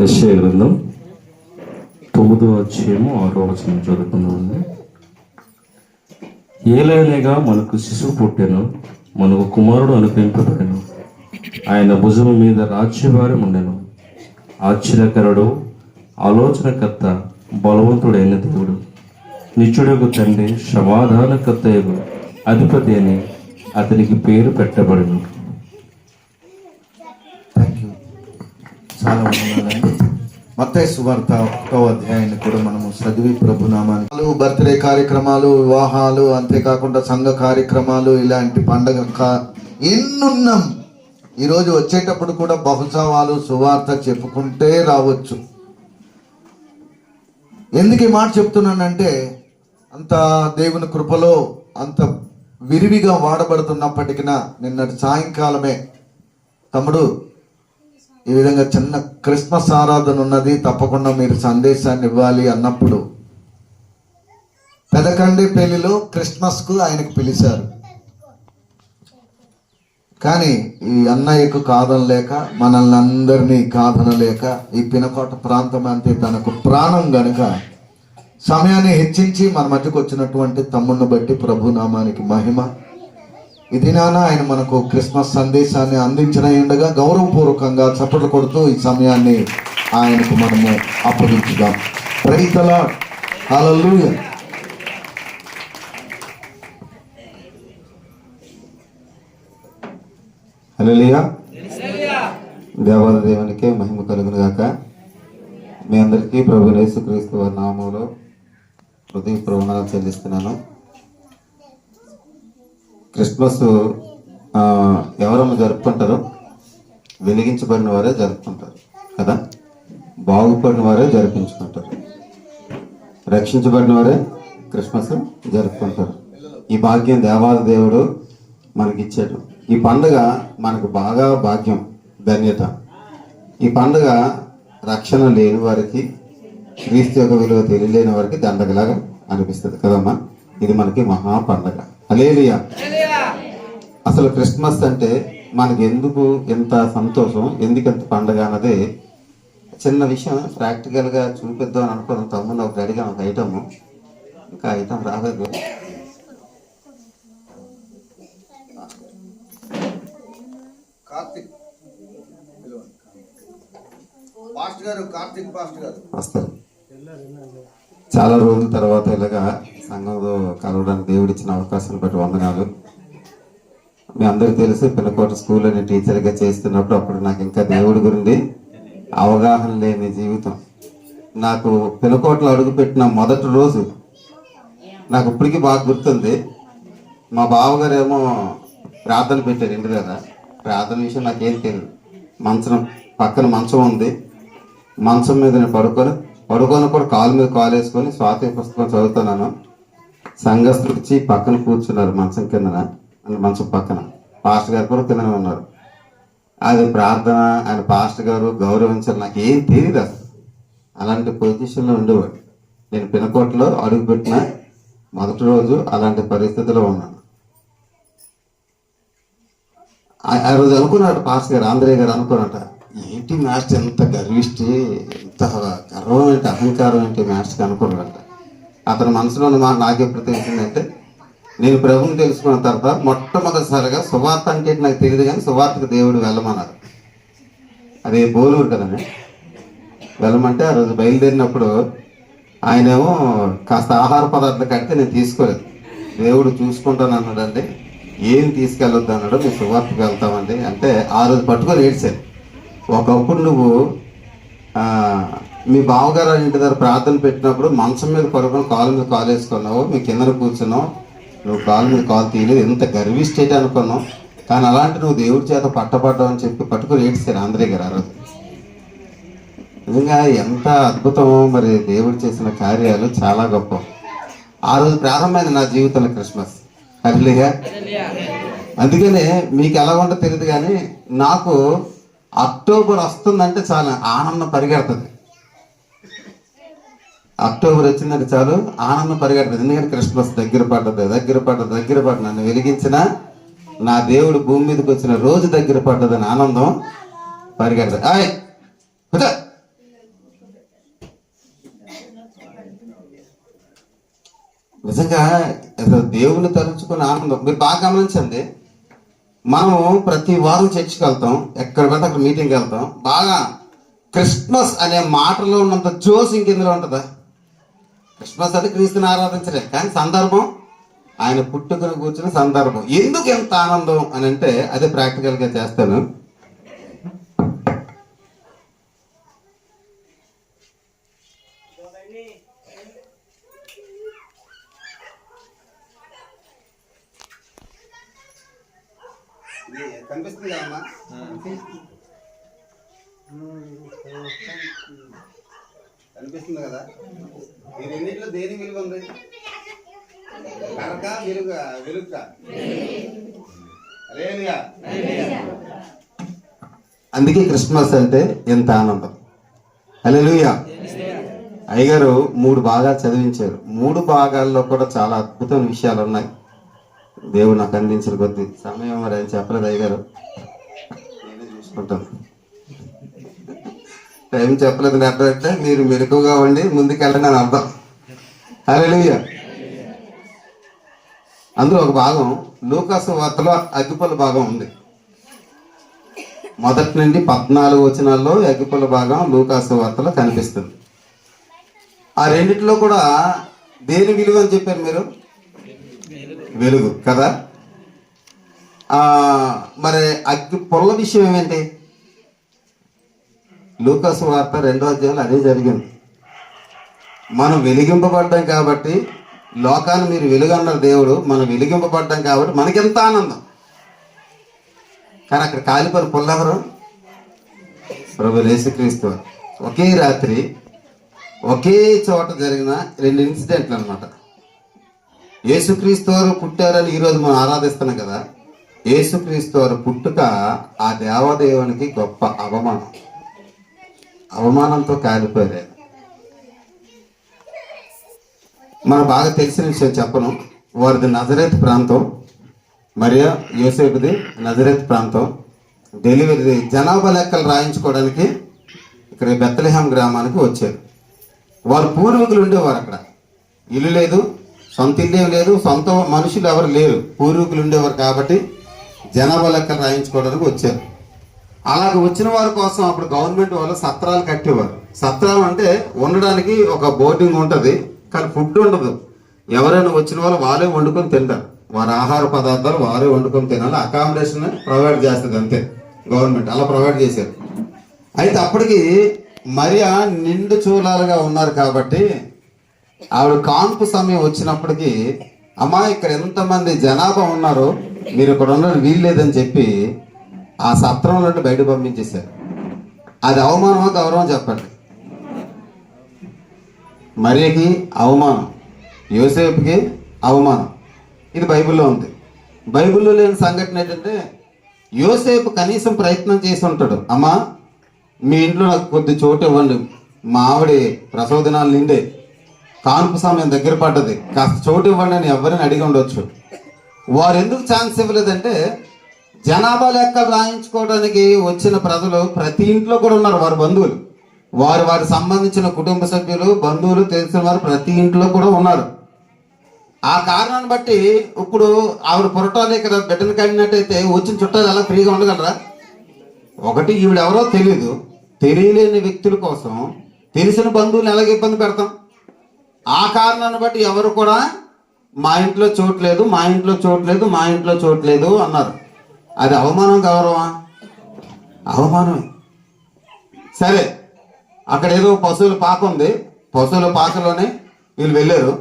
యెషయా గ్రంథం 9వ అధ్యాయము 6వ వచనం చదువుకుందామండి. ఏలైనగా మనకు శిశువు పుట్టెను, మనకు కుమారుడు అనుగ్రహింపబడెను, ఆయన భుజము మీద రాజ్యభారం ఉండెను. ఆశ్చర్యకరుడు, ఆలోచనకర్త, బలవంతుడైన దేవుడు, నిత్యుడగు తండ్రి, సమాధానకర్తయగు అధిపతి అని అతనికి పేరు పెట్టబడెను. చాలా వందనాలండి. మత్తయి సువార్త 1వ అధ్యాయాన్ని కూడా మనము చదివి ప్రభునామాన్ని బర్త్డే కార్యక్రమాలు, వివాహాలు, అంతేకాకుండా సంఘ కార్యక్రమాలు, ఇలాంటి పండగ ఎన్నున్నాం. ఈరోజు వచ్చేటప్పుడు కూడా బహుశా వాళ్ళు సువార్త చెప్పుకుంటే రావచ్చు. ఎందుకు ఈ మాట చెప్తున్నానంటే, అంత దేవుని కృపలో అంత విరివిగా వాడబడుతున్నప్పటికీ నిన్నటి సాయంకాలమే తమ్ముడు ఈ విధంగా చిన్న క్రిస్మస్ ఆరాధన ఉన్నది, తప్పకుండా మీరు సందేశాన్ని ఇవ్వాలి అన్నప్పుడు పెదకండి పెళ్లిలో క్రిస్మస్కు ఆయనకు పిలిచారు. కానీ ఈ అన్నయ్యకు కాదనలేక, మనల్ని అందరినీ కాదనలేక, ఈ పినకోట ప్రాంతం అంటే తనకు ప్రాణం గనుక సమయాన్ని హెచ్చించి మన మధ్యకు వచ్చినటువంటి తమ్ముడిని బట్టి ప్రభునామానికి మహిమ. ఈ దినాన ఆయన మనకు క్రిస్మస్ సందేశాన్ని అందించిన ఉండగా గౌరవపూర్వకంగా చప్పట్లు కొడుతూ ఈ సమయాన్ని ఆయనకు మనము అప్పగించుదాం. ప్రైజ్ ది లార్డ్, హల్లెలూయా. హల్లెలూయా. దేవాది దేవునికి మహిమ కలుగును గాక. మీ అందరికీ ప్రభువైన యేసుక్రీస్తు వారి నామములో హృదయపూర్వక వందనాలు చెల్లిస్తున్నాను. క్రిస్మస్ ఎవరన్నా జరుపుకుంటారు? వెలిగించబడిన వారే జరుపుకుంటారు కదా, బాగుపడిన వారే జరిపించుకుంటారు, రక్షించబడిన వారే క్రిస్మస్ జరుపుకుంటారు. ఈ భాగ్యం దేవాది దేవుడు మనకిచ్చాడు. ఈ పండుగ మనకు బాగా భాగ్యం, ధన్యత. ఈ పండుగ రక్షణ లేని వారికి, క్రీస్తు యొక్క విలువ తెలియలేని వారికి దండగలాగా అనిపిస్తుంది కదమ్మా. ఇది మనకి మహా పండుగ. హల్లెలూయా. అసలు క్రిస్మస్ అంటే మనకి ఎందుకు ఎంత సంతోషం, ఎందుకు ఎంత పండుగ అన్నది చిన్న విషయం ప్రాక్టికల్గా చూపిద్దాం అని అనుకున్నాం. తమ్ముడు ఒకటి అడిగాం, ఒక ఐటమ్, ఇంకా ఐటమ్ రాలేదు. వస్తారు. చాలా రోజుల తర్వాత ఇలాగా సంఘంలో కలవడానికి దేవుడు ఇచ్చిన అవకాశాన్ని బట్టి వందనాలు. మీ అందరికీ తెలుసు, పిల్లకోట స్కూల్లో నేను టీచర్గా చేస్తున్నప్పుడు అప్పుడు నాకు ఇంకా దేవుడి గురించి అవగాహన లేని జీవితం. నాకు పిల్లకోటలో అడుగుపెట్టిన మొదటి రోజు నాకు ఇప్పటికీ బాగా గుర్తుంది. మా బావగారు ఏమో ప్రార్థన పెట్టారు ఇంటి కదా. ప్రార్థన విషయం నాకేం తెలియదు. పక్కన మంచం ఉంది, మంచం మీద నేను పడుకొని కూడా కాలు మీద కాలు వేసుకొని స్వాతి పుస్తకం చదువుతున్నాను. సంఘస్థులు వచ్చి పక్కన కూర్చున్నారు, మంచం కిందన, మంచం పక్కన. పాస్టర్ గారు కూడా కిందనే ఉన్నారు. అది ప్రార్థన, ఆయన పాస్టర్ గారు గౌరవించారు. నాకు ఏం తెలియదు అసలు. అలాంటి పొజిషన్లో ఉండేవాడు. నేను పినకోటలో అడుగుపెట్టిన మొదటి రోజు అలాంటి పరిస్థితిలో ఉన్నాను. ఆ రోజు అనుకున్నాడు పాస్టర్ గారు, ఆంధ్రయ్య గారు అనుకున్నట, ఏంటి మాస్టర్ ఎంత గర్విష్టి, ఎంత గర్వం ఏంటి, అహంకారం ఏంటి మాస్టర్కి అనుకున్నాడంట. అతని మనసులో నాకు ఎప్పుడు తెలిసిందంటే, నేను ప్రభువుని తెలుసుకున్న తర్వాత మొట్టమొదటిసారిగా సువార్త అంటే నాకు తెలియదు, కానీ సువార్తకు దేవుడు వెళ్ళమన్నారు. అది బోలూరు కదండి. వెళ్ళమంటే ఆ రోజు బయలుదేరినప్పుడు ఆయనేమో కాస్త ఆహార పదార్థాలు కడితే నేను తీసుకోలేదు. దేవుడు చూసుకుంటాను అన్నాడండి. ఏం తీసుకెళ్ళొద్దు అన్నాడు. మేము సువార్తకు వెళ్తామండి అంటే ఆ రోజు పట్టుకొని ఏడ్చాను. ఒకప్పుడు నువ్వు మీ బావగారు ఇంటి దగ్గర ప్రార్థన పెట్టినప్పుడు మంచం మీద పడుకొని కాలు మీద కాలు వేసుకున్నావు, మీ కింద కూర్చున్నావు, నువ్వు కాలు మీద కాలు తీయలేదు, ఎంత గర్విష్టి అనుకున్నావు. కానీ అలాంటి నువ్వు దేవుడి చేత పట్టబడ్డావు అని చెప్పి పట్టుకొని ఏడ్చారు ఆంధ్రయ్య గారు ఆ రోజు. నిజంగా ఎంత అద్భుతమో మరి దేవుడు చేసిన కార్యాలు చాలా గొప్ప. ఆ రోజు ప్రారంభమైంది నా జీవితంలో క్రిస్మస్. హల్లెలూయా. అందుకనే మీకు ఎలా ఉంటుందో తెలియదు, కానీ నాకు అక్టోబర్ వస్తుందంటే చాలా ఆనందం పరిగెడుతుంది. అక్టోబర్ వచ్చిందంటే చాలు ఆనందం పరిగెడుతుంది. ఎందుకంటే క్రిస్మస్ దగ్గర పడ్డది. నన్ను వెలిగించిన నా దేవుడు భూమి మీదకి వచ్చిన రోజు దగ్గర పడ్డదని ఆనందం పరిగెడుతుంది. నిజంగా అసలు దేవుని తలుచుకుని ఆనందం. మీరు బాగా గమనించండి, మనం ప్రతి వారం చర్చికి వెళ్తాం, ఎక్కడ పడితే అక్కడ మీటింగ్కి వెళ్తాం. బాగా క్రిస్మస్ అనే మాటలో ఉన్నంత జోస్ ఇంకెందులో ఉంటుందా? క్రిస్మస్ అంటే క్రీస్తుని ఆరాధించలే, కానీ సందర్భం ఆయన పుట్టుకను కూర్చున్న సందర్భం. ఎందుకు ఎంత ఆనందం అని అంటే అదే ప్రాక్టికల్గా చేస్తాను. కనిపిస్తుంది కదమ్మా? కనిపిస్తుంది కదా? ఈ రెండింటిలో దేని విలువ ఉంది? కరక వెలుక. అందుకే క్రిస్మస్ అంటే ఎంత ఆనందం. హల్లెలూయా. అయ్యగారు 3 భాగాలు చదివించారు. 3 భాగాల్లో కూడా చాలా అద్భుతమైన విషయాలు ఉన్నాయి. దేవుడు నాకు అందించిన కొద్ది సమయం మరి ఆయన చెప్పలేదు అయ్యగారు, నేనే చూసుకుంటాను. టైం చెప్పలేదు అర్థం అంటే మీరు మెలకుగా ఉండి ముందుకెళ్ళండి అని అర్థం. హల్లెలూయా. అందులో ఒక భాగం లూకాసు వార్తలో అగ్గిపుల్ల భాగం ఉంది. మొదటి నుండి 14 వచనాల్లో అగ్గిపుల్ల భాగం లూకాసు వార్తలో కనిపిస్తుంది. ఆ రెండిట్లో కూడా దేని విలువ అని చెప్పారు మీరు? వెలుగు కదా. మరి అగ్గి పొల్ల విషయం ఏమేంటి? లూకాసు వార్త 2వ అధ్యాయంలో అదే జరిగింది. మనం వెలిగింపబడ్డాం కాబట్టి, లోకాన్ని మీరు వెలుగు అన్నారు దేవుడు, మనం వెలిగింపబడ్డాం కాబట్టి మనకెంత ఆనందం. కానీ అక్కడ కాలిపోయిన పొల్లెవరు? ప్రభువు యేసుక్రీస్తు. ఒకే రాత్రి ఒకే చోట జరిగిన 2 ఇన్సిడెంట్లు అన్నమాట. యేసుక్రీస్తు వారు పుట్టారని ఈరోజు మనం ఆరాధిస్తున్నాం కదా. యేసుక్రీస్తు వారు పుట్టుక ఆ దేవదేవునికి గొప్ప అవమానం. అవమానంతో కాలిపోయారు. మనకు బాగా తెలిసిన విషయం చెప్పను. వారిది నజరేత్ ప్రాంతం, మరియా యోసేపుది నజరేత్ ప్రాంతం. డెలివరీ జనాభా లెక్కలు రాయించుకోవడానికి ఇక్కడ బెత్లెహేం గ్రామానికి వచ్చారు. వారు పూర్వీకులు ఉండేవారు. అక్కడ ఇల్లు లేదు, సొంత ఇల్లు లేదు, సొంత మనుషులు ఎవరు లేరు, పూర్వీకులు ఉండేవారు కాబట్టి జనాభా లెక్కలు రాయించుకోవడానికి వచ్చారు. అలాగ వచ్చిన వారి కోసం అప్పుడు గవర్నమెంట్ వాళ్ళు సత్రాలు కట్టేవారు. సత్రాలు అంటే ఉండడానికి ఒక బోర్డింగ్ ఉంటుంది, కానీ ఫుడ్ ఉండదు. ఎవరైనా వచ్చిన వాళ్ళు వారే వండుకొని తింటారు. వారి ఆహార పదార్థాలు వారే వండుకొని తినాలి. అకామిడేషన్ ప్రొవైడ్ చేస్తుంది అంతే గవర్నమెంట్. అలా ప్రొవైడ్ చేశారు. అయితే అప్పటికి మరియా నిండు చూలాలుగా ఉన్నారు కాబట్టి ఆవిడ కాన్పు సమయం వచ్చినప్పటికీ, అమ్మా ఇక్కడ ఎంతమంది జనాభా ఉన్నారు, మీరు ఇక్కడ ఉండడం వీల్లేదని చెప్పి ఆ సత్రం నుండి బయట పంపించేశారు. అది అవమానమా గౌరవం చెప్పండి? మరియకి అవమానం, యోసేపుకి అవమానం. ఇది బైబిల్లో ఉంది. బైబిల్లో లేని సంఘటన ఏంటంటే, యోసేపు కనీసం ప్రయత్నం చేసి ఉంటాడు. అమ్మా మీ ఇంట్లో నాకు కొద్ది చోటు ఇవ్వండి, మా ఆవిడ ప్రసవ దినాలు నిండే, కాన్పు సమయం దగ్గర పడ్డది, కాస్త చోటు ఇవ్వండి అని ఎవరిని అడిగి ఉండొచ్చు. వారు ఎందుకు ఛాన్స్ ఇవ్వలేదంటే, జనాభా లెక్కలు రాయించుకోవడానికి వచ్చిన ప్రజలు ప్రతి ఇంట్లో కూడా ఉన్నారు. వారి బంధువులు, వారి సంబంధించిన కుటుంబ సభ్యులు, బంధువులు, తెలిసిన వారు ప్రతి ఇంట్లో కూడా ఉన్నారు. ఆ కారణాన్ని బట్టి ఇప్పుడు ఆవిడ పురటాలు ఇక్కడ బిడ్డను కడినట్టయితే వచ్చిన చుట్టాలు ఎలా ఫ్రీగా ఉండగలరా? ఒకటి, ఈవిడెవరో తెలియదు. తెలియలేని వ్యక్తుల కోసం తెలిసిన బంధువులు ఎలాగ ఇబ్బంది పెడతాం? ఆ కారణాన్ని బట్టి ఎవరు కూడా మా ఇంట్లో చోట్లేదు, మా ఇంట్లో చోట్లేదు, మా ఇంట్లో చోట్లేదు అన్నారు. అది అవమానం గౌరవమా? అవమానమే. సరే, అక్కడ ఏదో పశువుల పాక ఉంది, పశువుల పాకలోనే వీళ్ళు వెళ్ళారు.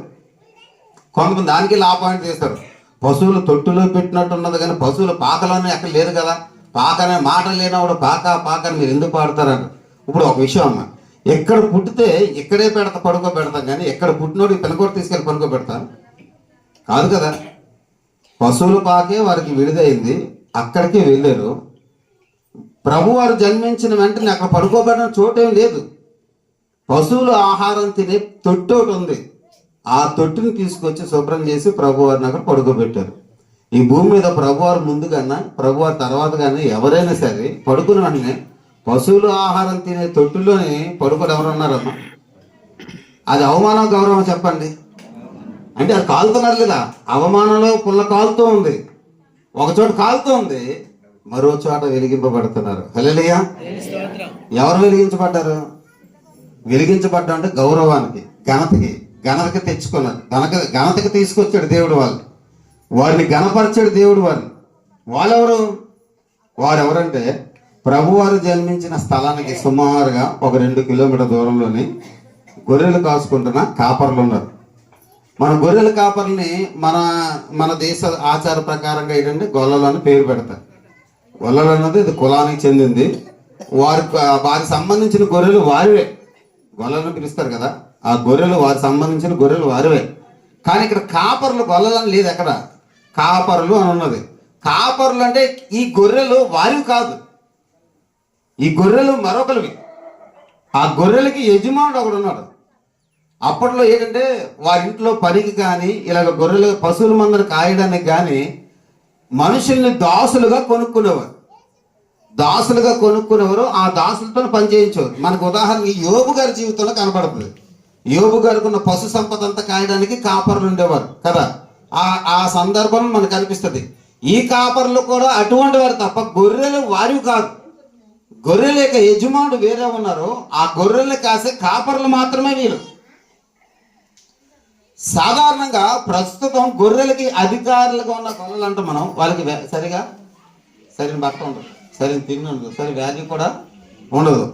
కొంతమంది దానికి లా పాయింట్ చేస్తారు, పశువులు తొట్టులో పెట్టినట్టు ఉన్నది కానీ పశువుల పాకలోనే ఎక్కడ లేదు కదా, పాక అనే మాట లేనప్పుడు పాక పాకని మీరు ఎందుకు పాడతారంట. ఇప్పుడు ఒక విషయం అమ్మ, ఎక్కడ పుట్టితే ఇక్కడే పడుకోబెడతాం కానీ ఎక్కడ పుట్టినోడు పినకోటి తీసుకెళ్ళి పడుకోబెడతాను కాదు కదా. పశువుల పాకే వారికి విడుదయింది, అక్కడికి వెళ్ళారు. ప్రభువారు జన్మించిన వెంటనే అక్కడ పడుకోబెట్టిన చోటేం లేదు. పశువులు ఆహారం తినే తొట్టి ఒకటి ఉంది. ఆ తొట్టిని తీసుకొచ్చి శుభ్రం చేసి ప్రభువారిని అక్కడ పడుకోబెట్టారు. ఈ భూమి మీద ప్రభువారు ముందు కన్నా ప్రభువారి తర్వాత కానీ ఎవరైనా సరే పడుకున్న వెంటనే పశువులు ఆహారం తినే తొట్టులోని పడుకొని ఎవరున్నారమ్మా? అది అవమానం గౌరవం చెప్పండి? అంటే అది కాలుతున్నారు లేదా, అవమానంలో పుల్ల కాలుతూ ఉంది, ఒక చోట కాలుతూ ఉంది, మరో చోట వెలిగింపబడుతున్నారు. హల్లెలూయా. ఎవరు వెలిగించబడ్డారు? వెలిగించబడ్డా అంటే గౌరవానికి, ఘనతకి తెచ్చుకున్నారు. ఘనతకి తీసుకొచ్చాడు దేవుడు వారిని ఘనపరిచాడు దేవుడు వాళ్ళెవరు? వారెవరంటే ప్రభువారు జన్మించిన స్థలానికి సుమారుగా ఒక 2 కిలోమీటర్ దూరంలోని గొర్రెలు కాసుకుంటున్న కాపర్లు ఉన్నారు. మన గొర్రెల కాపర్ని మన దేశ ఆచార ప్రకారంగా ఏంటంటే గొల్లలు అని పేరు పెడతారు. గొల్లలు అన్నది ఇది కులానికి చెందింది. వారికి సంబంధించిన గొర్రెలు వారివే. గొల్లలను పిలుస్తారు కదా, ఆ గొర్రెలు వారికి సంబంధించిన గొర్రెలు వారివే. కానీ ఇక్కడ కాపర్లు, గొల్లలని లేదు, ఎక్కడ కాపర్లు అని ఉన్నది. కాపర్లు అంటే ఈ గొర్రెలు వారివి కాదు, ఈ గొర్రెలు మరొకరివి. ఆ గొర్రెలకి యజమానుడు ఒకడు ఉన్నాడు. అప్పట్లో ఏంటంటే వారి ఇంట్లో పనికి కానీ ఇలాగ గొర్రెలు పశువుల మందరు కాయడానికి కానీ మనుషుల్ని దాసులుగా కొనుక్కునేవారు. ఆ దాసులతో పని చేయించేవారు. మనకు ఉదాహరణకి యోబు గారి జీవితంలో కనబడుతుంది. యోబు గారికి ఉన్న పశు సంపద అంతా కాయడానికి కాపర్లు ఉండేవారు కదా. ఆ సందర్భం మనకు కనిపిస్తుంది. ఈ కాపర్లు కూడా అటువంటి వారు తప్ప గొర్రెలు వారివి కాదు. గొర్రెల యొక్క యజమానుడు వేరే ఉన్నారు, ఆ గొర్రెలు కాసే కాపర్లు మాత్రమే వీరు. సాధారణంగా ప్రస్తుతం గొర్రెలకి అధికారులుగా ఉన్న గొర్రెలు అంటే మనం వాళ్ళకి సరైన బట్ట ఉండదు, సరైన తిండి ఉండదు, సరైన వాల్యూ కూడా ఉండదు.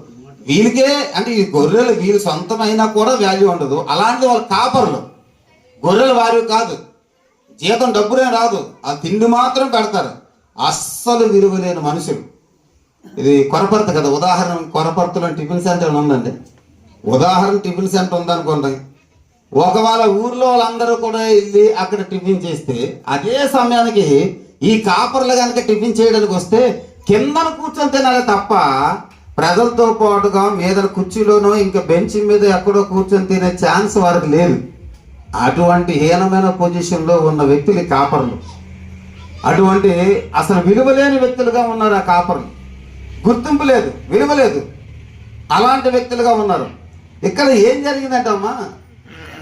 వీళ్ళకే అంటే ఈ గొర్రెలు వీళ్ళు సొంతమైనా కూడా వాల్యూ ఉండదు. అలాంటి వాళ్ళ కాపర్లు. గొర్రెలు వారివి కాదు, జీతం డబ్బునే రాదు, ఆ తిండి మాత్రం పెడతారు. అస్సలు విలువ లేని మనుషులు. ఇది కొరపర్తి కదా, ఉదాహరణ కొరపర్తిలో టిఫిన్ సెంటర్ ఉందండి. టిఫిన్ సెంటర్ ఉందనుకోండి, ఒకవేళ ఊర్లో వాళ్ళందరూ కూడా వెళ్ళి అక్కడ టిఫిన్ చేస్తే అదే సమయానికి ఈ కాపర్లు కనుక టిఫిన్ చేయడానికి వస్తే కిందన కూర్చొని తినాలి తప్ప ప్రజలతో పాటుగా మీద కుర్చీలోనో ఇంకా బెంచ్ మీద ఎక్కడో కూర్చొని తినే ఛాన్స్ వారికి లేదు. అటువంటి హీనమైన పొజిషన్లో ఉన్న వ్యక్తులు కాపర్లు. అటువంటి అసలు విలువలేని వ్యక్తులుగా ఉన్నారు ఆ కాపర్లు. గుర్తింపు లేదు, విలువ లేదు, అలాంటి వ్యక్తులుగా ఉన్నారు. ఇక్కడ ఏం జరిగిందంటే అమ్మా,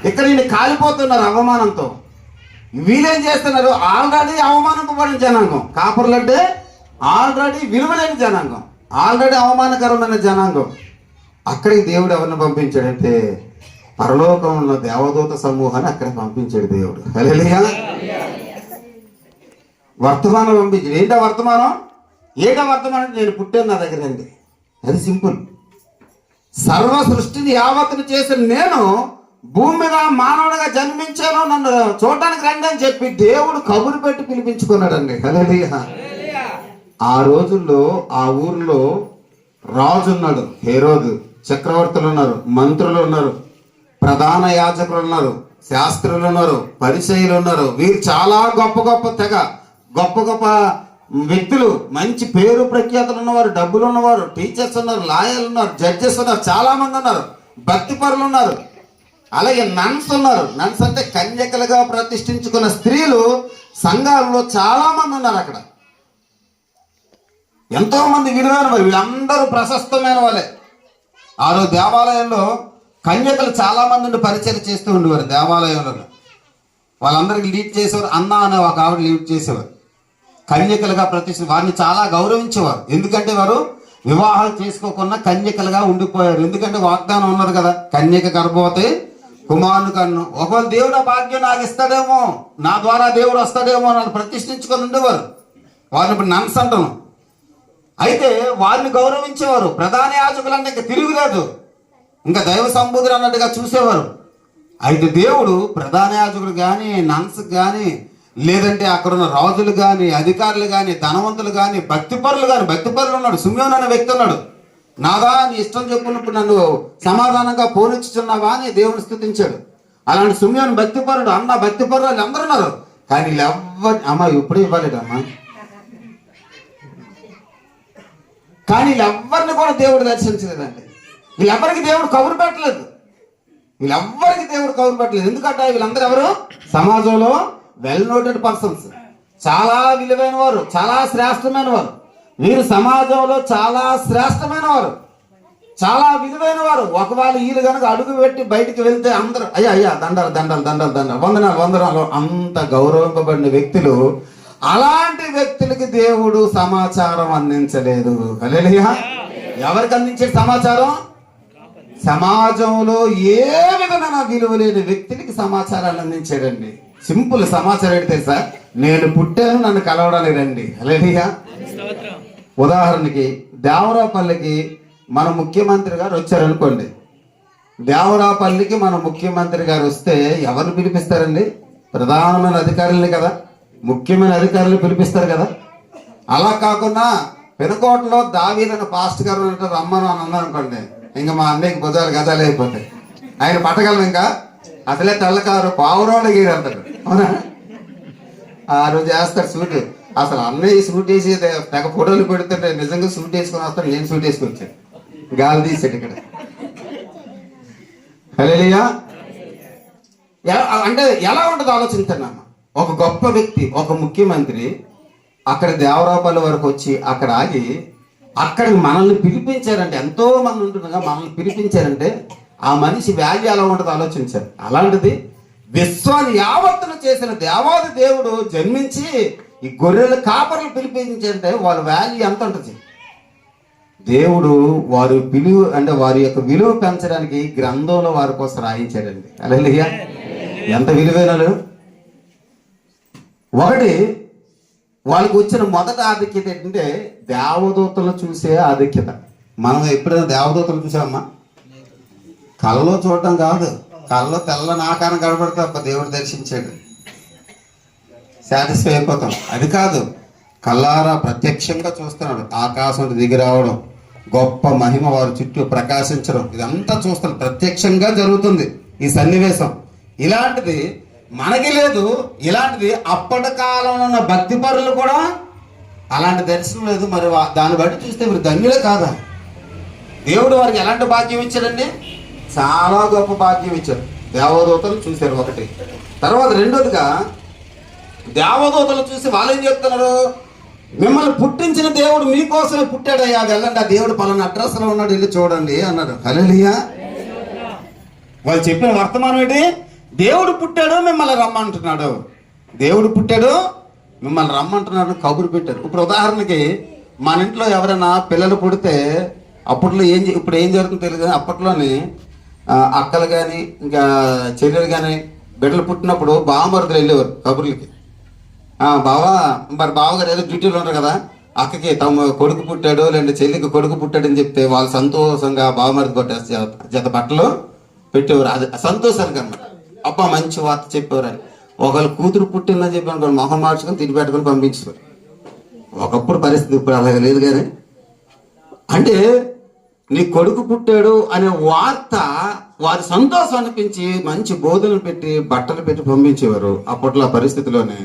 ఇక్కడ ఈయన కాలిపోతున్నారు అవమానంతో. వీళ్ళేం చేస్తున్నారు? ఆల్రెడీ అవమానింపబడిన జనాంగం. కాపర్లు అంటే ఆల్రెడీ విలువలేని జనాంగం, ఆల్రెడీ అవమానకరమైన జనాంగం. అక్కడికి దేవుడు ఎవరిని పంపించాడంటే పరలోకం ఉన్న దేవదూత సమూహాన్ని అక్కడ పంపించాడు దేవుడు. హల్లెలూయా. వర్తమానం పంపించాడు. ఏంటా వర్తమానం? నేను పుట్టాను, నా దగ్గర అండి. అది సింపుల్. సర్వ సృష్టిని యావత్తును చేసిన నేను భూమిగా మానవుడిగా జన్మించాను, నన్ను చూడటానికి రండి అని చెప్పి దేవుడు కబురు పెట్టి పిలిపించుకున్నాడండి. హల్లెలూయా. ఆ రోజుల్లో ఆ ఊర్లో రాజు ఉన్నాడు, హేరోదు, చక్రవర్తులు ఉన్నారు, మంత్రులు ఉన్నారు, ప్రధాన యాజకులు ఉన్నారు, శాస్త్రులు ఉన్నారు, పరిసయ్యులు ఉన్నారు. వీరు చాలా గొప్ప తెగ, గొప్ప వ్యక్తులు, మంచి పేరు ప్రఖ్యాతులు ఉన్నవారు, డబ్బులు ఉన్నవారు, టీచర్స్ ఉన్నారు, లాయర్లు ఉన్నారు, జడ్జెస్ ఉన్నారు, చాలా మంది ఉన్నారు, భక్తిపరులు ఉన్నారు. అలాగే నన్స్ ఉన్నారు. నన్స్ అంటే కన్యకలుగా ప్రతిష్ఠించుకున్న స్త్రీలు సంఘాలలో చాలా మంది ఉన్నారు. అక్కడ ఎంతో మంది విలువైన వారు, వీళ్ళందరూ ప్రశస్తమైన వాళ్ళే. ఆ రోజు దేవాలయంలో కన్యకలు చాలా మంది పరిచయం చేస్తూ ఉండేవారు. దేవాలయంలో వాళ్ళందరికీ లీడ్ చేసేవారు. అన్న అనే ఒక ఆవిడ లీడ్ చేసేవారు. కన్యకలుగా వారిని చాలా గౌరవించేవారు. ఎందుకంటే వారు వివాహాలు చేసుకోకుండా కన్యకలుగా ఉండిపోయారు. ఎందుకంటే వాగ్దానం ఉన్నది కదా, కన్యక గర్భవతి కుమారుని కన్ను. ఒకవేళ దేవుడు ఆ భాగ్యం నాకు ఇస్తాడేమో, నా ద్వారా దేవుడు వస్తాడేమో అని ప్రతిష్ఠించుకొని ఉండేవారు. వారిని ఇప్పుడు నన్స్ అంటాను. అయితే వారిని గౌరవించేవారు. ప్రధాన యాజకులు అంటే ఇంకా తిరుగులేదు, ఇంకా దైవ సంబూధులు అన్నట్టుగా చూసేవారు. అయితే దేవుడు ప్రధాన యాజకులు కానీ, నన్స్ కానీ, లేదంటే అక్కడున్న రాజులు కానీ, అధికారులు కానీ, ధనవంతులు కానీ, భక్తిపరులు ఉన్నాడు. సిమ్యోను అనే వ్యక్తి ఉన్నాడు. నాదా నీ ఇష్టం చెప్పినప్పుడు నన్ను సమాధానంగా పోనిచ్చుచున్నావా అని దేవుని స్తుతించాడు. అలాంటి సిమ్యోను భక్తిపరుడు, అన్న భక్తిపరులు అందరూ ఉన్నారు. కానీ ఎప్పుడూ ఇవ్వలేదమ్మా. కానీ వీళ్ళెవ్వరిని కూడా దేవుడు దర్శించలేదండి. వీళ్ళెవ్వరికి దేవుడు కబురు పెట్టలేదు. ఎందుకంటే వీళ్ళందరూ ఎవరు? సమాజంలో వెల్ నోటెడ్ పర్సన్స్, చాలా విలువైన వారు, చాలా శ్రేష్టమైన వారు. వీరు సమాజంలో చాలా శ్రేష్టమైన వారు. చాలా విలువైన వారు. ఒకవేళ వీళ్ళు కనుక అడుగు పెట్టి బయటికి వెళ్తే అందరూ అయ్యా అయ్యా దండాలు దండాలు దండాలు దండాలు వందనాలు వందనాలు అంత గౌరవింపబడిన వ్యక్తులు. అలాంటి వ్యక్తులకి దేవుడు సమాచారం అందించలేదు. హల్లెలూయా. ఎవరికి అందించే సమాచారం? సమాజంలో ఏ విధమైన విలువ లేని వ్యక్తులకి సమాచారాన్ని అందించాడండి. సింపుల్ సమాచారం ఏంటి తెలుసా? నేను పుట్టాను, నన్ను కలవడానికి రండి. హల్లెలూయా. ఉదాహరణకి దేవరాపల్లికి మన ముఖ్యమంత్రి గారు వచ్చారనుకోండి. దేవరాపల్లికి మన ముఖ్యమంత్రి గారు వస్తే ఎవరిని పిలిపిస్తారండి? ప్రధానమైన అధికారుల్ని కదా, ముఖ్యమైన అధికారులు పిలిపిస్తారు కదా. అలా కాకుండా పెనుకోటలో దావీదన్న పాస్ట్ గారు రమ్మను అని అన్నారనుకోండి, ఇంకా మా అన్నయ్యకి భుజాలు గజాలు అయిపోతాయి. ఆయన పట్టగలను. ఇంకా అసలే తెల్లకారు పావురోళ్ళు గీరు అంటారు. అవునా? ఆ రోజు వేస్తారు సూట్. అసలు అన్నయ్య సూట్ వేసి తెగ ఫోటోలు పెడుతుంటే నిజంగా సూట్ వేసుకొని వస్తాడు. నేను సూట్ వేసుకొని వచ్చాను, గాలి తీసాడు ఇక్కడ. హల్లెలూయా. అంటే ఎలా ఉంటుంది ఆలోచించానమ్మా. ఒక గొప్ప వ్యక్తి, ఒక ముఖ్యమంత్రి అక్కడ దేవరాపల్లి వరకు వచ్చి అక్కడ ఆగి అక్కడికి మనల్ని పిలిపించారంటే, ఎంతో మంది ఉంటుండగా మనల్ని పిలిపించారంటే ఆ మనిషి వాల్యూ ఎలా ఉంటుందో ఆలోచించారు. అలాంటిది విశ్వాన్ని యావత్తును చేసిన దేవాది దేవుడు జన్మించి ఈ గొర్రెల కాపర్లు పిలిపించారంటే వాళ్ళ వాల్యూ ఎంత ఉంటుంది? దేవుడు వారి విలువ అంటే వారి యొక్క విలువ పెంచడానికి గ్రంథంలో వారి కోసం రాయించాడండి. హల్లెలూయా. ఎంత విలువైనలు. ఒకటి, వాళ్ళకి వచ్చిన మొదటి ఆధిక్యత ఏంటంటే దేవదూతలు చూసే ఆధిక్యత. మనం ఎప్పుడైనా దేవదూతలు చూసామమ్మా? కళ్ళలో చూడటం కాదు, కళ్ళలో తెల్లని ఆకారం కనబడితే అప్ప దేవుడు దర్శించాడు, సాటిస్ఫై అయిపోతాం. అది కాదు, కళ్ళారా ప్రత్యక్షంగా చూస్తున్నాడు. ఆకాశం దిగి రావడం, గొప్ప మహిమ వారి చుట్టూ ప్రకాశించడం, ఇదంతా చూస్తాం. ప్రత్యక్షంగా జరుగుతుంది ఈ సన్నివేశం. ఇలాంటిది మనకి లేదు. ఇలాంటిది అప్పటి కాలంలో ఉన్న భక్తి పరులు కూడా అలాంటి దర్శనం లేదు. మరి దాన్ని బట్టి చూస్తే మీరు ధన్యులే కాదా? దేవుడు వారికి ఎలాంటి భాగ్యం ఇచ్చాడండి? చాలా గొప్ప భాగ్యం ఇచ్చారు. దేవదూతలు చూశారు ఒకటి. తర్వాత రెండోదిగా దేవదూతలు చూసి వాళ్ళు ఏం చెప్తున్నారు? మిమ్మల్ని పుట్టించిన దేవుడు మీకోసమే పుట్టాడయ్యా, వెళ్ళండి, ఆ దేవుడు పలానా అడ్రస్లో ఉన్నాడు, వెళ్ళి చూడండి అన్నారు. హల్లెలూయా. వాళ్ళు చెప్పిన వర్తమానం ఏంటి? దేవుడు పుట్టాడు, మిమ్మల్ని రమ్మంటున్నాడు. దేవుడు పుట్టాడు, మిమ్మల్ని రమ్మంటున్నాడు, కబురు పెట్టారు. ఇప్పుడు ఉదాహరణకి మన ఇంట్లో ఎవరైనా పిల్లలు పుడితే అప్పట్లో ఇప్పుడు ఏం జరుగుతుందో తెలియదు కానీ అప్పట్లోని అక్కలు కానీ ఇంకా చెల్లెలు కానీ బిడ్డలు పుట్టినప్పుడు బావమరుదులు వెళ్ళేవారు కబుర్లకి. బావా, మరి బావగారు ఏదో డ్యూటీలో ఉంటారు కదా, అక్కకి తమ కొడుకు పుట్టాడు లేదంటే చెల్లికి కొడుకు పుట్టాడని చెప్తే వాళ్ళు సంతోషంగా బావమరుది కొట్టేసి జత బట్టలు పెట్టేవారు. అది సంతోషానికి అన్నమాట. అబ్బా మంచి వార్త చెప్పేవారని. ఒకళ్ళు కూతురు పుట్టిందని చెప్పి అనుకోండి, మొహం మార్చుకొని తిరిగి పెట్టుకొని పంపించేవారు. ఒకప్పుడు పరిస్థితి, ఇప్పుడు అలాగే లేదు. కానీ అంటే నీ కొడుకు పుట్టాడు అనే వార్త వారి సంతోషం అనిపించి మంచి బోధనలు పెట్టి బట్టలు పెట్టి పంపించేవారు అప్పట్లో పరిస్థితిలోనే.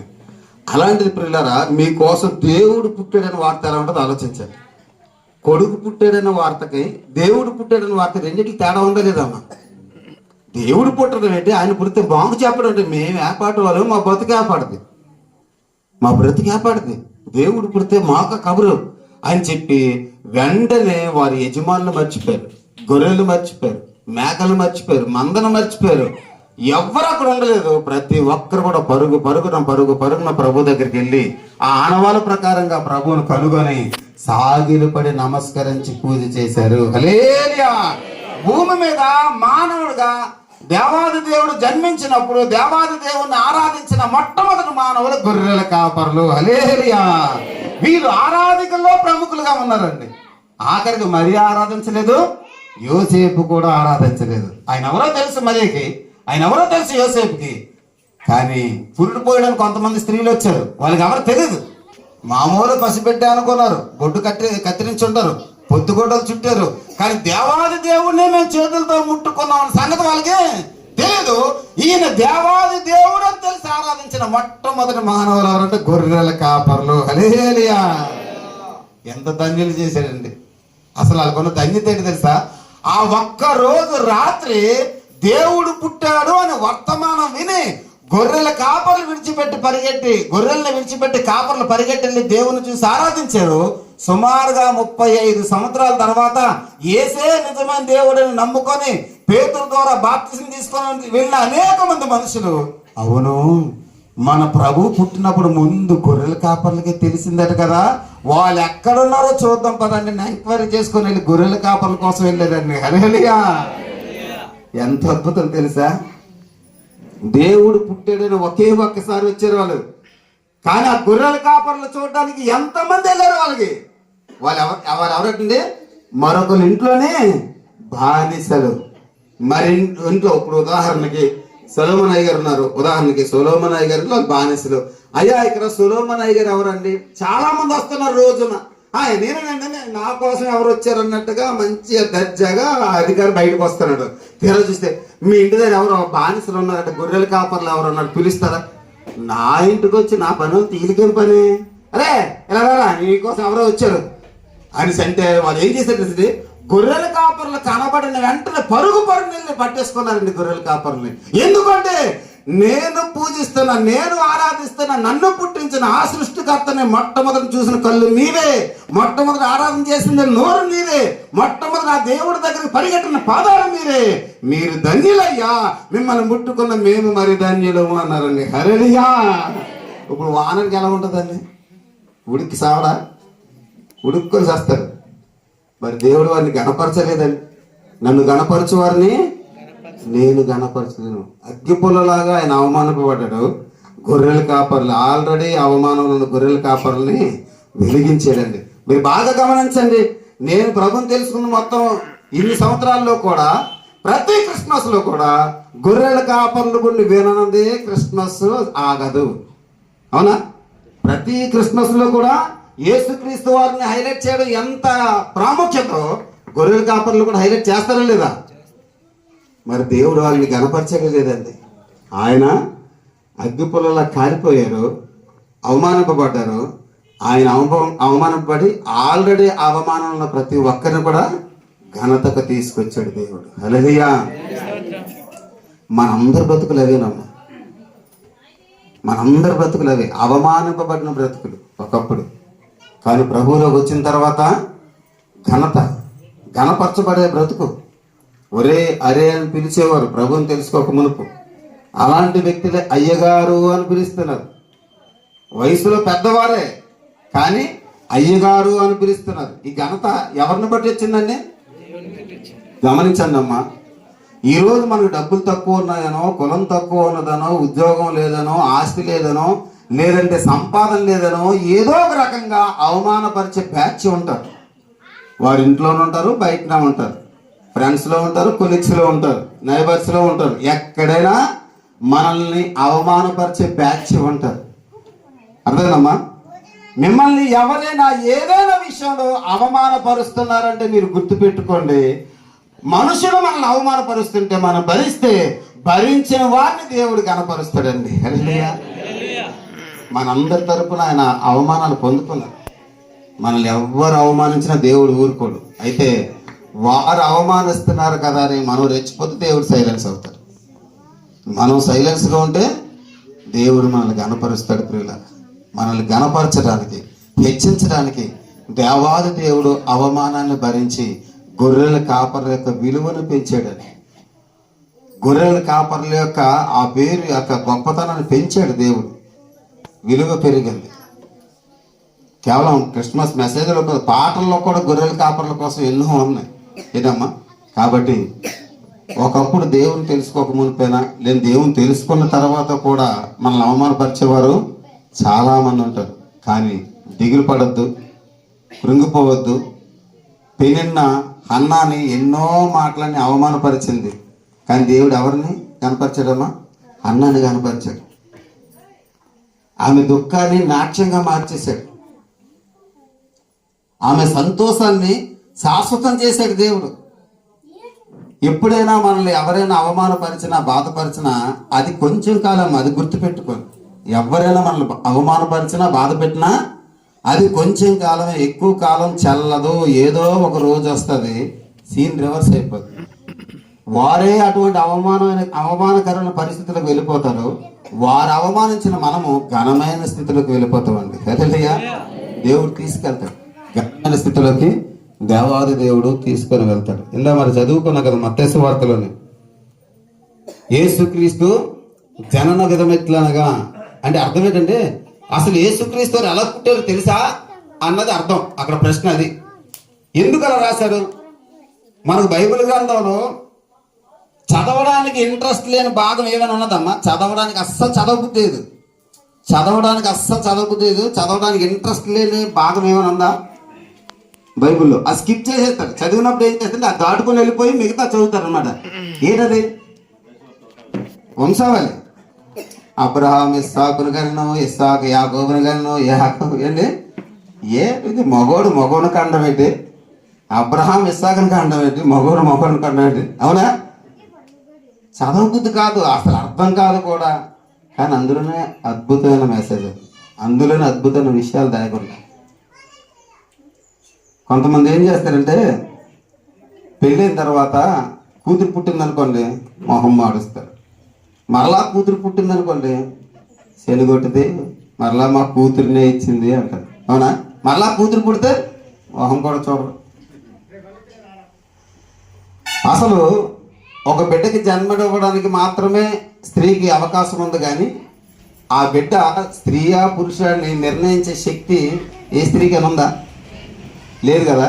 అలాంటిది పిల్లరా, మీకోసం దేవుడు పుట్టాడని వార్త ఎలా ఉంటుందో ఆలోచించాలి. కొడుకు పుట్టాడన్న వార్తకి దేవుడు పుట్టాడని వార్త రెండింటికి తేడా ఉందా లేదమ్మా? దేవుడు పుట్టడం ఏంటి? ఆయన పుడితే బాగు చెప్పడం అంటే మేము ఏపాటి వాళ్ళు, మా బ్రతికి ఏపాడుది, మా బ్రతికి ఏపాడుది. దేవుడు పుడితే మాకు కబురు అని చెప్పి వెంటనే వారి యజమానులు మర్చిపోయారు, గొర్రెలు మర్చిపోయారు, మేకలు మర్చిపోయారు, మందను మర్చిపోయారు. ఎవరు అక్కడ ఉండలేదు. ప్రతి ఒక్కరు కూడా పరుగున ప్రభు దగ్గరికి వెళ్ళి ఆ ఆనవాళ్ళ ప్రకారంగా ప్రభువును కనుగొని సాగిలపడి నమస్కరించి పూజ చేశారు. హల్లెలూయా. భూమి మీద మానవుడుగా దేవాది దేవుడు జన్మించినప్పుడు దేవాది దేవుణ్ణి ఆరాధించిన మొట్టమొదటి మానవులు గొర్రెల కాపరులు. హల్లెలూయా. వీరు ఆరాధికల్లో ప్రముఖులుగా ఉన్నారండి. ఆఖరికి మరి ఆరాధించలేదు, యోసేపు కూడా ఆరాధించలేదు. ఆయన ఎవరో తెలుసు మరియకి, ఆయన ఎవరో తెలుసు యోసేపుకి. కానీ పురుడు పోయడానికి కొంతమంది స్త్రీలు వచ్చారు, వాళ్ళకి ఎవరు తెలియదు. మామూలు పసిపెట్టే అనుకున్నారు, బొడ్డు కత్తిరించి ఉంటారు, పొద్దుగొడ్డలు చుట్టారు. కానీ దేవాది దేవుడిని మేము చేతులతో ముట్టుకున్నాం సంగతి వాళ్ళకి తెలియదు. ఈయన దేవాది దేవుడు అని తెలిసి ఆరాధించిన మొట్టమొదటి మానవులు ఎవరంటే గొర్రెల కాపర్లు. హల్లెలూయా. ఎంత ధన్యులు చేశాడండి. అసలు వాళ్ళకున్న ధన్యత ఏంటి తెలుసా? ఆ ఒక్క రోజు రాత్రి దేవుడు పుట్టాడు అని వర్తమానం విని గొర్రెల కాపర్లు విడిచిపెట్టి పరిగెట్టి, గొర్రెల్ని విడిచిపెట్టి కాపర్లు పరిగెట్టి దేవుని చూసి ఆరాధించారు. సుమారుగా 35 సంవత్సరాల తర్వాత యేసే నిజమైన దేవుడిని నమ్ముకొని పేతురు ద్వారా బాప్తిసం తీసుకొని వెళ్ళిన అనేక మంది మనుషులు, అవును మన ప్రభు పుట్టినప్పుడు ముందు గొర్రెల కాపర్లకి తెలిసిందట కదా, వాళ్ళు ఎక్కడున్నారో చూద్దాం పదండి ఎంక్వైరీ చేసుకొని వెళ్ళి గొర్రెల కాపర్ల కోసం వెళ్ళారండి. హల్లెలూయా! ఎంత అద్భుతం తెలుసా, దేవుడు పుట్టాడని ఒక్కసారి వచ్చారు వాళ్ళు. కానీ ఆ గొర్రెల కాపర్లు చూడడానికి ఎంతమంది వెళ్ళారు వాళ్ళకి? వాళ్ళు ఎవరండి? మరొకరి ఇంట్లోనే బానిసలు. మరి ఇంట్లో ఇప్పుడు ఉదాహరణకి సొలొమోన్ అయ్య గారు ఉన్నారు, ఉదాహరణకి సొలొమోన్ అయ్య గారు బానిసలు. అయ్యా ఇక్కడ సొలొమోన్ అయ్య గారు ఎవరండి? చాలా మంది వస్తున్నారు రోజున. నేనేనండి, నా కోసం ఎవరు వచ్చారు అన్నట్టుగా మంచిగా దర్జాగా అధికారి బయటకు వస్తున్నాడు. తీరా చూస్తే మీ ఇంటి దగ్గర ఎవరు బానిసలు ఉన్నారంటే, గొర్రెల కాపర్లు ఎవరు ఉన్నారు పిలుస్తారా? నా ఇంటికి వచ్చి నా పనులు తీలికేం పని, అరే ఎలా రా నీకోసం ఎవరో వచ్చారు అని అంటే వాళ్ళు ఏం చేశారు? గొర్రెల కాపర్లు కనబడిన వెంటనే పరుగు వెళ్ళి పట్టేసుకున్నారండి గొర్రెల కాపర్ని. ఎందుకంటే నేను పూజిస్తున్నా, నేను ఆరాధిస్తున్నా, నన్ను పుట్టించిన ఆ సృష్టికర్తని మొట్టమొదటి చూసిన కళ్ళు మీవే, మొట్టమొదటి ఆరాధన చేసిన నోరు మీరే, మొట్టమొదటి ఆ దేవుడి దగ్గరికి పరిగెట్టిన పాదాలు మీరే, మీరు ధన్యులయ్యా, మిమ్మల్ని ముట్టుకున్న మేము మరి ధన్యులము అన్నారండి. హల్లెలూయా! ఇప్పుడు వానరికి ఎలా ఉంటుందండి? ఉడికి సావడా, ఉడుక్కొని చేస్తారు. మరి దేవుడు వారిని గణపరచలేదండి. నన్ను గణపరచు వారిని నేను గణపరచలేను. అగ్గిపుల్లలాగా ఆయన అవమానపడ్డాడు. గొర్రెల కాపర్లు ఆల్రెడీ అవమానంలో ఉన్న గొర్రెల కాపర్లని వెలిగించాడండి. మీరు బాగా గమనించండి, నేను ప్రభుని తెలుసుకున్న మొత్తం ఇన్ని సంవత్సరాల్లో కూడా ప్రతి క్రిస్మస్ లో కూడా గొర్రెల కాపర్లు గురించి వినదే క్రిస్మస్ ఆగదు. అవునా? ప్రతి క్రిస్మస్ లో కూడా యేసుక్రీస్తు వారిని హైలైట్ చేయడం ఎంత ప్రాముఖ్యత గొర్రెల కాపర్లు కూడా హైలైట్ చేస్తారా లేదా? మరి దేవుడు వాళ్ళని గణపరచలేదండి. ఆయన అగ్గిపుల్లలా కాలిపోయారు, అవమానింపబడ్డారు. ఆయన అవమానపడి ఆల్రెడీ అవమానంలో ప్రతి ఒక్కరిని కూడా ఘనతకు తీసుకొచ్చాడు దేవుడు. హల్లెలూయా! మనందరి బ్రతుకులు అవేనమ్మా, మనందరి బ్రతుకులు అవే, అవమానింపబడిన బ్రతుకులు ఒకప్పుడు. కానీ ప్రభువులోకి వచ్చిన తర్వాత ఘనపరచబడే బ్రతుకు. ఒరే అరే అని పిలిచేవారు ప్రభువుని తెలుసుకోక మునుపు. అలాంటి వ్యక్తులే అయ్యగారు అని పిలుస్తున్నారు. వయసులో పెద్దవారే కానీ అయ్యగారు అని పిలుస్తున్నారు. ఈ ఘనత ఎవరిని బట్టి వచ్చిందండి? గమనించండి అమ్మా. ఈరోజు మనకు డబ్బులు తక్కువ ఉన్నాయనో, కులం తక్కువ ఉన్నదనో, ఉద్యోగం లేదనో, ఆస్తి లేదనో, లేదంటే సంపాదన లేదనో ఏదో ఒక రకంగా అవమానపరిచే బ్యాచ్ ఉంటారు. వారి ఇంట్లోనే ఉంటారు, బయటనే ఉంటారు, ఫ్రెండ్స్లో ఉంటారు, కొలీగ్స్లో ఉంటారు, నైబర్స్లో ఉంటారు. ఎక్కడైనా మనల్ని అవమానపరిచే బ్యాచ్ ఉంటారు. అర్థమేనమ్మా? మిమ్మల్ని ఎవరైనా ఏదైనా విషయంలో అవమానపరుస్తున్నారంటే మీరు గుర్తుపెట్టుకోండి, మనుషులు మనల్ని అవమానపరుస్తుంటే మనం భరించిన వారిని దేవుడు కనపరుస్తాడండి. హల్లెలూయా! మనందరి తరపున ఆయన అవమానాలు పొందుకున్నారు. మనల్ని ఎవ్వరు అవమానించినా దేవుడు ఊరుకోడు. అయితే వారు అవమానిస్తున్నారు కదా అని మనం రెచ్చిపోతే దేవుడు సైలెన్స్ అవుతాడు. మనం సైలెన్స్గా ఉంటే దేవుడు మనల్ని గణపరుస్తాడు. ప్రియుల, మనల్ని గణపరచడానికి, హెచ్చించడానికి దేవాది దేవుడు అవమానాన్ని భరించి గొర్రెల కాపర్ల యొక్క విలువను పెంచాడని, గొర్రెల కాపర్ల యొక్క ఆ పేరు యొక్క గొప్పతనాన్ని పెంచాడు దేవుడు. విలువ పెరిగింది. కేవలం క్రిస్మస్ మెసేజ్లో పాటల్లో కూడా గొర్రెల కాపర్ల కోసం ఎన్నో ఉన్నాయి. ఏదమ్మా? కాబట్టి ఒకప్పుడు దేవుని తెలుసుకోక మునిపైనా, లేదా దేవుని తెలుసుకున్న తర్వాత కూడా మనల్ని అవమానపరిచేవారు చాలామంది ఉంటారు. కానీ దిగులు పడద్దు, కృంగిపోవద్దు. పెనిన్న హన్నాని ఎన్నో మాటలని అవమానపరిచింది, కానీ దేవుడు ఎవరిని కనపరిచాడమ్మా? హన్నాని కనపరిచాడు. ఆమె దుఃఖాన్ని నాట్యంగా మార్చేశాడు. ఆమె సంతోషాన్ని శాశ్వతం చేశాడు దేవుడు. ఎప్పుడైనా మనల్ని ఎవరైనా అవమానపరిచినా, బాధపరిచినా అది కొంచెం కాలం, అది గుర్తుపెట్టుకోండి. ఎవరైనా మనల్ని అవమానపరిచినా, బాధ పెట్టినా అది కొంచెం కాలమే, ఎక్కువ కాలం చెల్లదు. ఏదో ఒక రోజు వస్తుంది, సీన్ రివర్స్ అయిపోతుంది. వారే అటువంటి అవమానకరమైన పరిస్థితులకు వెళ్ళిపోతారు. వారు అవమానించిన మనము ఘనమైన స్థితిలోకి వెళ్ళిపోతామండి. హల్లెలూయా! దేవుడు తీసుకెళ్తాడు. ఘనమైన స్థితిలోకి దేవాది దేవుడు తీసుకొని వెళ్తాడు. ఇలా మరి చదువుకున్నా కదా మత్తయి వార్తలోని, యేసుక్రీస్తు జనన విధమెట్లనగా అంటే అర్థం ఏంటంటే అసలు యేసుక్రీస్తు వారు ఎలా పుట్టారో తెలుసా అన్నది అర్థం. అక్కడ ప్రశ్న అది. ఎందుకు అలా రాశారు? మనకు బైబిల్ గ్రంథంలో చదవడానికి ఇంట్రెస్ట్ లేని భాగం ఏమైనా ఉన్నదమ్మా? చదవడానికి అస్సలు చదవబుద్దేదు, చదవడానికి ఇంట్రెస్ట్ లేని భాగం ఏమైనా ఉందా బైబిల్లో? అది స్కిప్ చేసేస్తారు. చదివినప్పుడు ఏం చేస్తారు, అది దాటుకొని వెళ్ళిపోయి మిగతా చదువుతారు అనమాట. ఏంటది? వంశావళి. అబ్రహాం ఇస్సాకును కనను, ఇస్సాకు యాకోబును కనను, యాకోబు ఏంటి ఇది మగోడు కండం ఏంటి? అబ్రహాం ఇస్సాకుని కండం ఏంటి? మగోడు కండం ఏంటి? అవునా? చదవబుద్ధి కాదు, అసలు అర్థం కాదు కూడా. కానీ అందులోనే అద్భుతమైన మెసేజ్, అందులోనే అద్భుతమైన విషయాలు దాయకుండా. కొంతమంది ఏం చేస్తారంటే పెళ్ళైన తర్వాత కూతురు పుట్టిందనుకోండి మొహం మాడుస్తారు, మరలా కూతురు పుట్టిందనుకోండి శనిగొట్టిది మరలా మా కూతురినే ఇచ్చింది అంటారు. అవునా? మరలా కూతురు పుడితే మొహం కూడా చూడరు. అసలు ఒక బిడ్డకి జన్మనివ్వడానికి మాత్రమే స్త్రీకి అవకాశం ఉంది, కానీ ఆ బిడ్డ స్త్రీయా పురుషాన్ని నిర్ణయించే శక్తి ఏ స్త్రీకి ఉందా? లేదు కదా.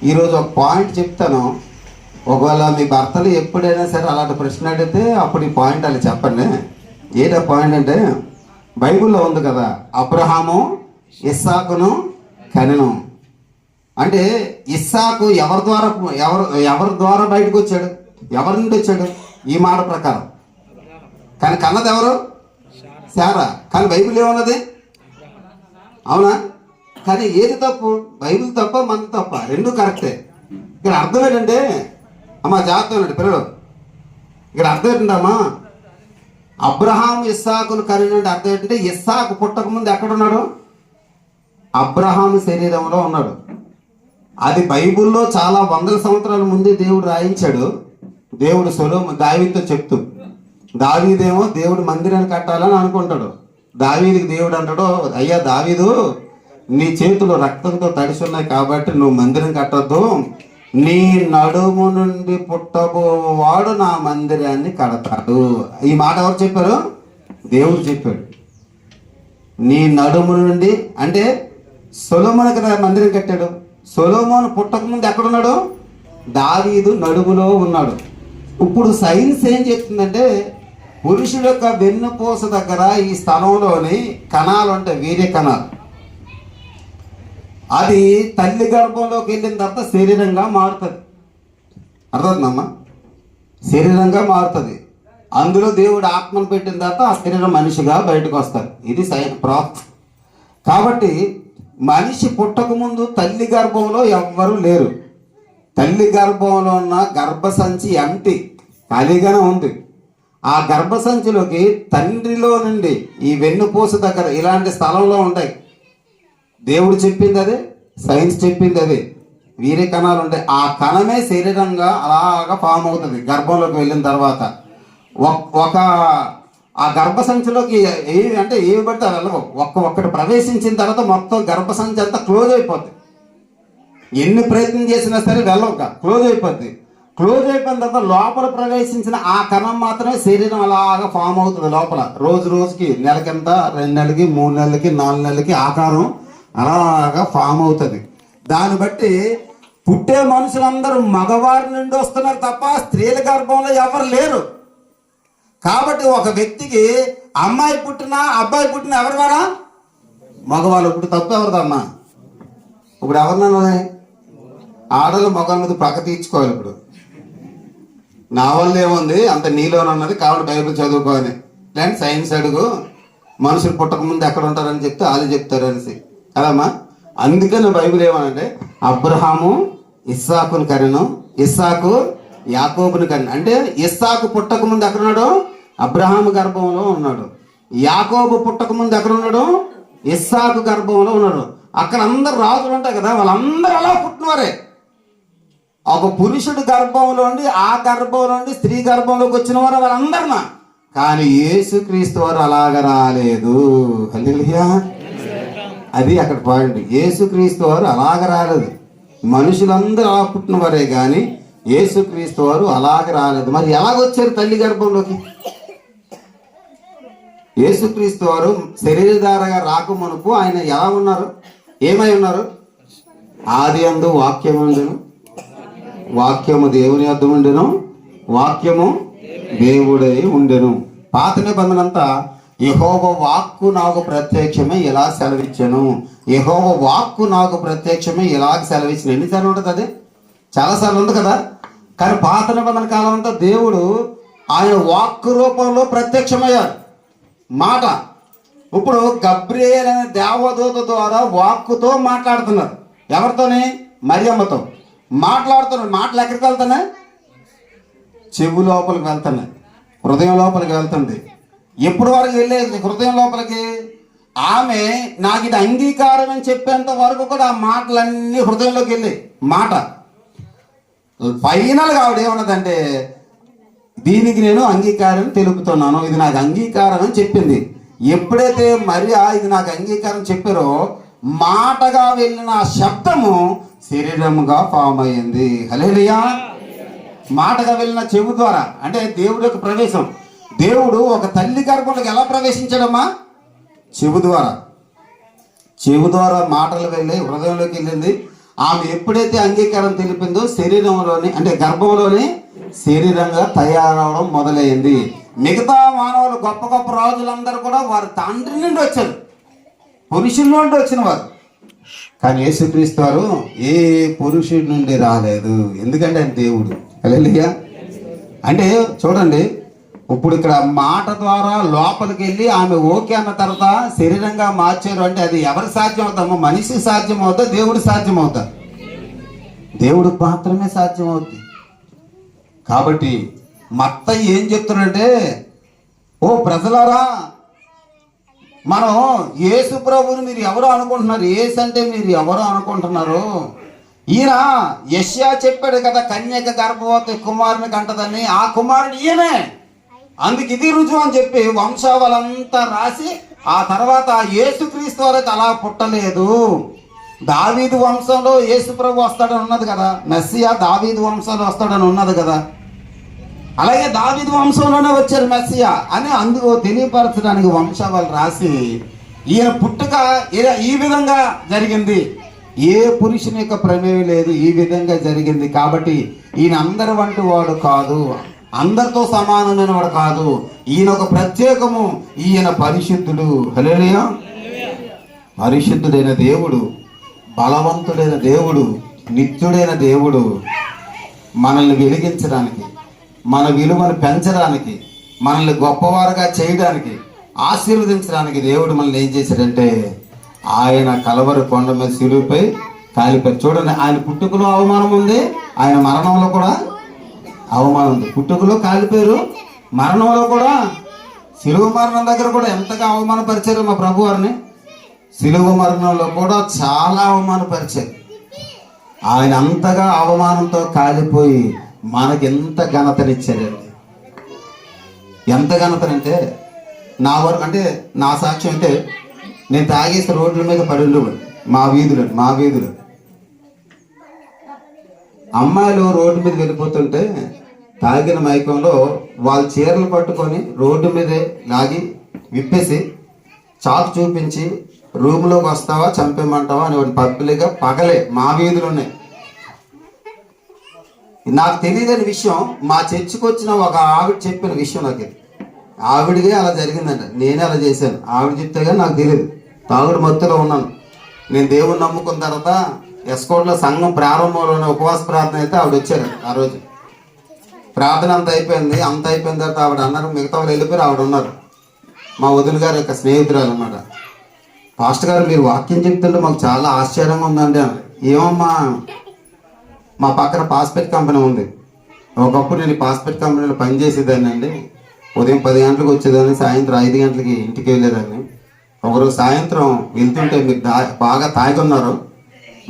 ఈరోజు ఒక పాయింట్ చెప్తాను, ఒకవేళ మీ భర్తలు ఎప్పుడైనా సరే అలాంటి ప్రశ్న అడిగితే అప్పుడు ఈ పాయింట్ అలా చెప్పండి. ఏంటా పాయింట్ అంటే బైబిల్లో ఉంది కదా, అబ్రహాము ఇస్సాకును కనెను అంటే ఇస్సాకు ఎవరి ద్వారా బయటకు వచ్చాడు? ఎవరి నుండి వచ్చాడు? ఈ మాట ప్రకారం. కానీ కన్నది ఎవరు? శారా. కానీ బైబిల్ ఏమన్నది? అవునా? కానీ ఏది తప్పు? బైబిల్ తప్ప మన తప్ప? రెండు కరెక్టే. ఇక్కడ అర్థం ఏంటంటే అమ్మా జాగ్రత్త అండి పిల్లలు, ఇక్కడ అర్థం ఏంటమ్మా, అబ్రహాం ఇస్సాకును కనినంటే అర్థం ఏంటంటే ఇస్సాకు పుట్టక ముందు ఎక్కడున్నాడు? అబ్రహాం శరీరంలో ఉన్నాడు. అది బైబిల్లో చాలా వందల సంవత్సరాల ముందే దేవుడు రాయించాడు. దేవుడు దావీదుతో చెప్తూ, దావీదేమో దేవుడు మందిరాన్ని కట్టాలని అనుకుంటాడు. దావీదుకి దేవుడు అంటాడు, అయ్యా దావీదు, నీ చేతులు రక్తంతో తడిసి ఉన్నాయి కాబట్టి నువ్వు మందిరం కట్టొద్దు, నీ నడుము నుండి పుట్టబోవాడు నా మందిరాన్ని కడతాడు. ఈ మాట ఎవరు చెప్పారు? దేవుడు చెప్పాడు. నీ నడుము నుండి అంటే సొలొమోనుకి మందిరం కట్టాడు. సొలొమోను పుట్టక ముందు ఎక్కడున్నాడు? దావీదు నడుములో ఉన్నాడు. ఇప్పుడు సైన్స్ ఏం చెప్తుందంటే పురుషుడు యొక్క వెన్నుపూస దగ్గర ఈ స్థలంలోని కణాలు ఉంటాయి, వీర్య కణాలు. అది తల్లి గర్భంలోకి వెళ్ళిన తర్వాత శరీరంగా మారుతుంది. అర్థమవుతుందమ్మా? శరీరంగా మారుతుంది. అందులో దేవుడు ఆత్మను పెట్టిన తర్వాత ఆ శరీరం మనిషిగా బయటకు వస్తారు. ఇది ప్రాసెస్. కాబట్టి మనిషి పుట్టక ముందు తల్లి గర్భంలో ఎవ్వరూ లేరు. తల్లి గర్భంలో ఉన్న గర్భసంచి ఎంటీ ఖాళీగానే ఉంది. ఆ గర్భసంచిలోకి తండ్రిలో నుండి ఈ వెన్నుపూస దగ్గర ఇలాంటి స్థలంలో ఉంటాయి. దేవుడు చెప్పింది అదే, సైన్స్ చెప్పింది అదే, వీర్య కణాలు ఉంటాయి. ఆ కణమే శరీరంగా అలాగా ఫామ్ అవుతుంది గర్భంలోకి వెళ్ళిన తర్వాత. ఆ గర్భసంచిలోకి ఏవి పడితే వెళ్ళవు. ఒక్కటి ప్రవేశించిన తర్వాత మొత్తం గర్భసంచి అంతా క్లోజ్ అయిపోద్ది. ఎన్ని ప్రయత్నం చేసినా సరే వెళ్ళవు, క్లోజ్ అయిపోద్ది. క్లోజ్ అయిపోయిన తర్వాత లోపల ప్రవేశించిన ఆ కణం మాత్రమే శరీరం అలాగా ఫామ్ అవుతుంది లోపల. రోజు రోజుకి, నెలకింత, 2 నెలలకి, 3 నెలలకి, 4 నెలలకి ఆకారం అలాగా ఫామ్ అవుతుంది. దాన్ని బట్టి పుట్టే మనుషులందరూ మగవారి నుండి వస్తున్నారు తప్ప స్త్రీల గర్భంలో ఎవరు లేరు. కాబట్టి ఒక వ్యక్తికి అమ్మాయి పుట్టినా అబ్బాయి పుట్టినా ఎవరు వారా? మగవాళ్ళు. ఇప్పుడు తప్పు ఎవరిదమ్మా? ఇప్పుడు ఎవరినన్నా ఆడలు మగవాళ్ళ మీద పక్క తీర్చుకోవాలి. ఇప్పుడు నా వల్ల ఏముంది, అంత నీలోనున్నది కాబట్టి బైబిల్ చదువుకోవాలి, లేదంటే సైన్స్ అడుగు, మనుషులు పుట్టకముందు ఎక్కడ ఉంటారని చెప్తే వాళ్ళు చెప్తారు అనేసి కదమ్మా. అందుకని బైబిల్ ఏమనంటే అబ్రహాము ఇస్సాకుని కనెను, ఇస్సాకు యాకోబుని కనెను. అంటే ఇస్సాకు పుట్టక ముందు ఎక్కడున్నాడు? అబ్రహాము గర్భంలో ఉన్నాడు. యాకోబు పుట్టక ముందు ఎక్కడున్నాడు? ఇస్సాకు గర్భంలో ఉన్నాడు. అక్కడ అందరు రాజులు ఉంటాయి కదా, వాళ్ళందరూ అలా పుట్టినవారే. ఒక పురుషుడు గర్భంలోండి, ఆ గర్భంలోండి స్త్రీ గర్భంలోకి వచ్చిన వారు వాళ్ళందరినా. కానీ యేసుక్రీస్తు వారు అలాగ రాలేదు. హల్లెలూయా. అది అక్కడ పాయింట్. యేసుక్రీస్తు వారు అలాగ రాలేదు. మనుషులందరూ అలా పుట్టిన వారే కానీ యేసుక్రీస్తు వారు అలాగ రాలేదు. మరి ఎలాగొచ్చారు తల్లి గర్భంలోకి? యేసుక్రీస్తు వారు శరీరధారగా రాకమునుపు ఆయన ఎలా ఉన్నారు? ఏమై ఉన్నారు? ఆది అందు వాక్యము ఉండెను, వాక్యము దేవుని యొద్ద ఉండెను, వాక్యము దేవుడై ఉండెను. పాత నిబంధన అంతా యెహోవా వాక్కు నాకు ప్రత్యక్షమే ఇలా సెలవిచ్చాను, యెహోవా వాక్కు నాకు ప్రత్యక్షమే ఇలాగ సెలవిచ్చాను. ఎన్నిసార్లు ఉంటుంది అది? చాలాసార్లు ఉంది కదా. కానీ పాత నిబంధన కాలం అంతా దేవుడు ఆయన వాక్కు రూపంలో ప్రత్యక్షమయ్యారు. మాట ఇప్పుడు గబ్రియేల్ అనే దేవదూత ద్వారా వాక్కుతో మాట్లాడుతున్నారు. ఎవరితోని? మరియమ్మతో మాట్లాడుతున్నారు. మాటలు ఎక్కడికి వెళ్తున్నాయి? చెవు లోపలికి వెళ్తున్నాయి, హృదయం లోపలికి వెళ్తుంది. ఎప్పుడు వరకు వెళ్ళేది హృదయం లోపలికి? ఆమె నాకు ఇది అంగీకారం అని చెప్పేంత వరకు కూడా ఆ మాటలన్నీ హృదయంలోకి వెళ్ళాయి. మాట ఫైనల్గా ఆవిడ ఏమన్నదంటే, దీనికి నేను అంగీకారం తెలుపుతున్నాను, ఇది నాకు అంగీకారం అని చెప్పింది. ఎప్పుడైతే మరియా ఇది నాకు అంగీకారం చెప్పారో మాటగా వెళ్ళిన ఆ శబ్దము శరీరముగా ఫామ్ అయ్యింది. హల్లెలూయా. మాటగా వెళ్ళిన చెవు ద్వారా అంటే దేవుడి యొక్క ప్రవేశం. దేవుడు ఒక తల్లి గర్భంలోకి ఎలా ప్రవేశించాడమ్మా? చెవు ద్వారా. చెవు ద్వారా మాటలు వెళ్ళి హృదయంలోకి వెళ్ళింది. ఆమె ఎప్పుడైతే అంగీకారం తెలిపిందో శరీరంలోని అంటే గర్భంలోని శరీరంగా తయారవడం మొదలైంది. మిగతా మానవులు గొప్ప గొప్ప రాజులందరూ కూడా వారి తండ్రి నుండి వచ్చారు, పురుషుల నుండి వచ్చిన వారు. కానీ యేసుక్రీస్తు వారు ఏ పురుషుడి నుండి రాలేదు. ఎందుకంటే ఆయన దేవుడు. హల్లెలూయా. అంటే చూడండి, ఇప్పుడు ఇక్కడ మాట ద్వారా లోపలికి వెళ్ళి ఆమె ఓకే అన్న తర్వాత శరీరంగా మార్చారు అంటే అది ఎవరికి సాధ్యం అవుతామో? మనిషికి సాధ్యం అవుతా, దేవుడు సాధ్యం అవుతా? దేవుడికి మాత్రమే సాధ్యం అవుతుంది. కాబట్టి మత్తయి ఏం చెప్తున్నాడంటే, ఓ ప్రజలారా, మనం యేసు ప్రభువుని మీరు ఎవరో అనుకుంటున్నారు, యేసు అంటే మీరు ఎవరో అనుకుంటున్నారు. ఈయన యెషయా చెప్పాడు కదా, కన్యక గర్భవతి కుమారుని కంటదని. ఆ కుమారుడు ఈయనే. అందుకు ఇది రుజువు అని చెప్పి వంశావళంతా రాసి ఆ తర్వాత యేసుక్రీస్తు వారికి అలా పుట్టలేదు. దావీదు వంశంలో యేసు ప్రభు వస్తాడని ఉన్నది కదా, మెస్సియా దావీదు వంశంలో వస్తాడని ఉన్నది కదా. అలాగే దావీదు వంశంలోనే వచ్చారు మెస్సియా అని అందుకు తెలియపరచడానికి వంశావళి రాసి ఈయన పుట్టుక ఈ విధంగా జరిగింది, ఏ పురుషుని యొక్క ప్రమేయం లేదు, ఈ విధంగా జరిగింది. కాబట్టి ఈయన అందరి వంటి వాడు కాదు, అందరితో సమానమైన వాడు కాదు. ఈయన ఒక ప్రత్యేకము, ఈయన పరిశుద్ధుడు. హల్లెలూయా. పరిశుద్ధుడైన దేవుడు, బలవంతుడైన దేవుడు, నిత్యుడైన దేవుడు మనల్ని వెలిగించడానికి, మన విలువను పెంచడానికి, మనల్ని గొప్పవారుగా చేయడానికి, ఆశీర్వదించడానికి దేవుడు మనల్ని ఏం చేశాడంటే ఆయన కలవరి కొండ మీద శిలువపై కాలిపోయి. చూడండి, ఆయన పుట్టుకలో అవమానం ఉంది, ఆయన మరణంలో కూడా అవమానం ఉంది. పుట్టుకలో కాలిపోయారు, మరణంలో కూడా శిలువ మరణం దగ్గర కూడా ఎంతగా అవమానపరిచారు మా ప్రభు వారిని. శిలువ మరణంలో కూడా చాలా అవమానపరిచారు. ఆయన అంతగా అవమానంతో కాలిపోయి మనకి ఎంత ఘనతనిచ్చారండి. ఎంత ఘనతనంటే, నా వరకు అంటే నా సాక్ష్యం అంటే, నేను తాగేసి రోడ్ల మీద పడి ఉండేవాడు. మా వీధులు అమ్మాయిలు రోడ్డు మీద వెళ్ళిపోతుంటే తాగిన మైకంలో వాళ్ళ చీరలు పట్టుకొని రోడ్డు మీదే లాగి విప్పేసి చాకు చూపించి రూమ్లోకి వస్తావా చంపేమంటావా అని వాడు పబ్లిక్గా పగలే మా వీధులు ఉన్నాయి. నాకు తెలియదని విషయం మా చర్చికి వచ్చిన ఒక ఆవిడ చెప్పిన విషయం. నాకు ఆవిడిగే అలా జరిగిందంట, నేనే అలా చేశాను. ఆవిడ చెప్తే కానీ నాకు తెలియదు. తాగుడు మత్తులో ఉన్నాను. నేను దేవుని నమ్ముకున్న తర్వాత ఎస్కోట్లో సంఘం ప్రారంభంలోనే ఉపవాస ప్రార్థన అయితే ఆవిడ వచ్చారు. ఆ రోజు ప్రార్థన అంత అయిపోయింది. తర్వాత ఆవిడ అన్నారు, మిగతా వాళ్ళు వెళ్ళిపోయారు, ఆవిడ ఉన్నారు. మా వదిన గారి యొక్క స్నేహితురాలు అన్నమాట. పాస్టర్ గారు మీరు వాక్యం చెప్తుంటే మాకు చాలా ఆశ్చర్యంగా ఉందండి అని. ఏమమ్మా, మా పక్కన పాస్పెట్ కంపెనీ ఉంది. ఒకప్పుడు నేను పాస్పెట్ కంపెనీలో పనిచేసేదాన్ని అండి. ఉదయం 10 గంటలకు వచ్చేదాన్ని, సాయంత్రం 5 గంటలకి ఇంటికి వెళ్ళేదాన్ని. ఒకరోజు సాయంత్రం వెళ్తుంటే మీరు బాగా తాగున్నారు,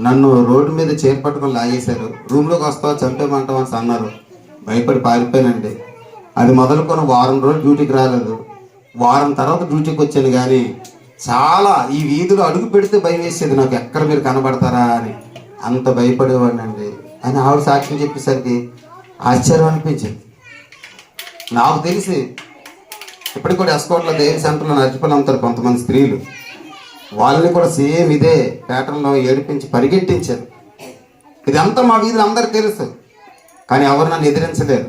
నన్ను రోడ్డు మీద చేపట్టుకొని లాగేశారు. రూమ్లోకి వస్తావా చంపేమంటావా అని అన్నారు. భయపడి పారిపోయానండి. అది మొదలుకొని వారం రోజులు డ్యూటీకి రాలేదు. వారం తర్వాత డ్యూటీకి వచ్చాను. కానీ చాలా ఈ వీధిలో అడుగు పెడితే భయం వేసేది నాకు, ఎక్కడ మీరు కనబడతారా అని, అంత భయపడేవాడిని అండి. అని ఆవిడ సాక్ష్యం చెప్పేసరికి ఆశ్చర్యం అనిపించింది. నాకు తెలిసి ఇప్పటికి కూడా ఎస్కోట్లో దేవి సెంటర్లో నడిచిపోయి ఉంటారు కొంతమంది స్త్రీలు, వాళ్ళని కూడా సేమ్ ఇదే ప్యాటర్న్లో ఏడిపించి పరిగెట్టించారు. ఇదంతా మా వీధిలో అందరికి తెలుసు, కానీ ఎవరు నన్ను ఎదిరించలేరు,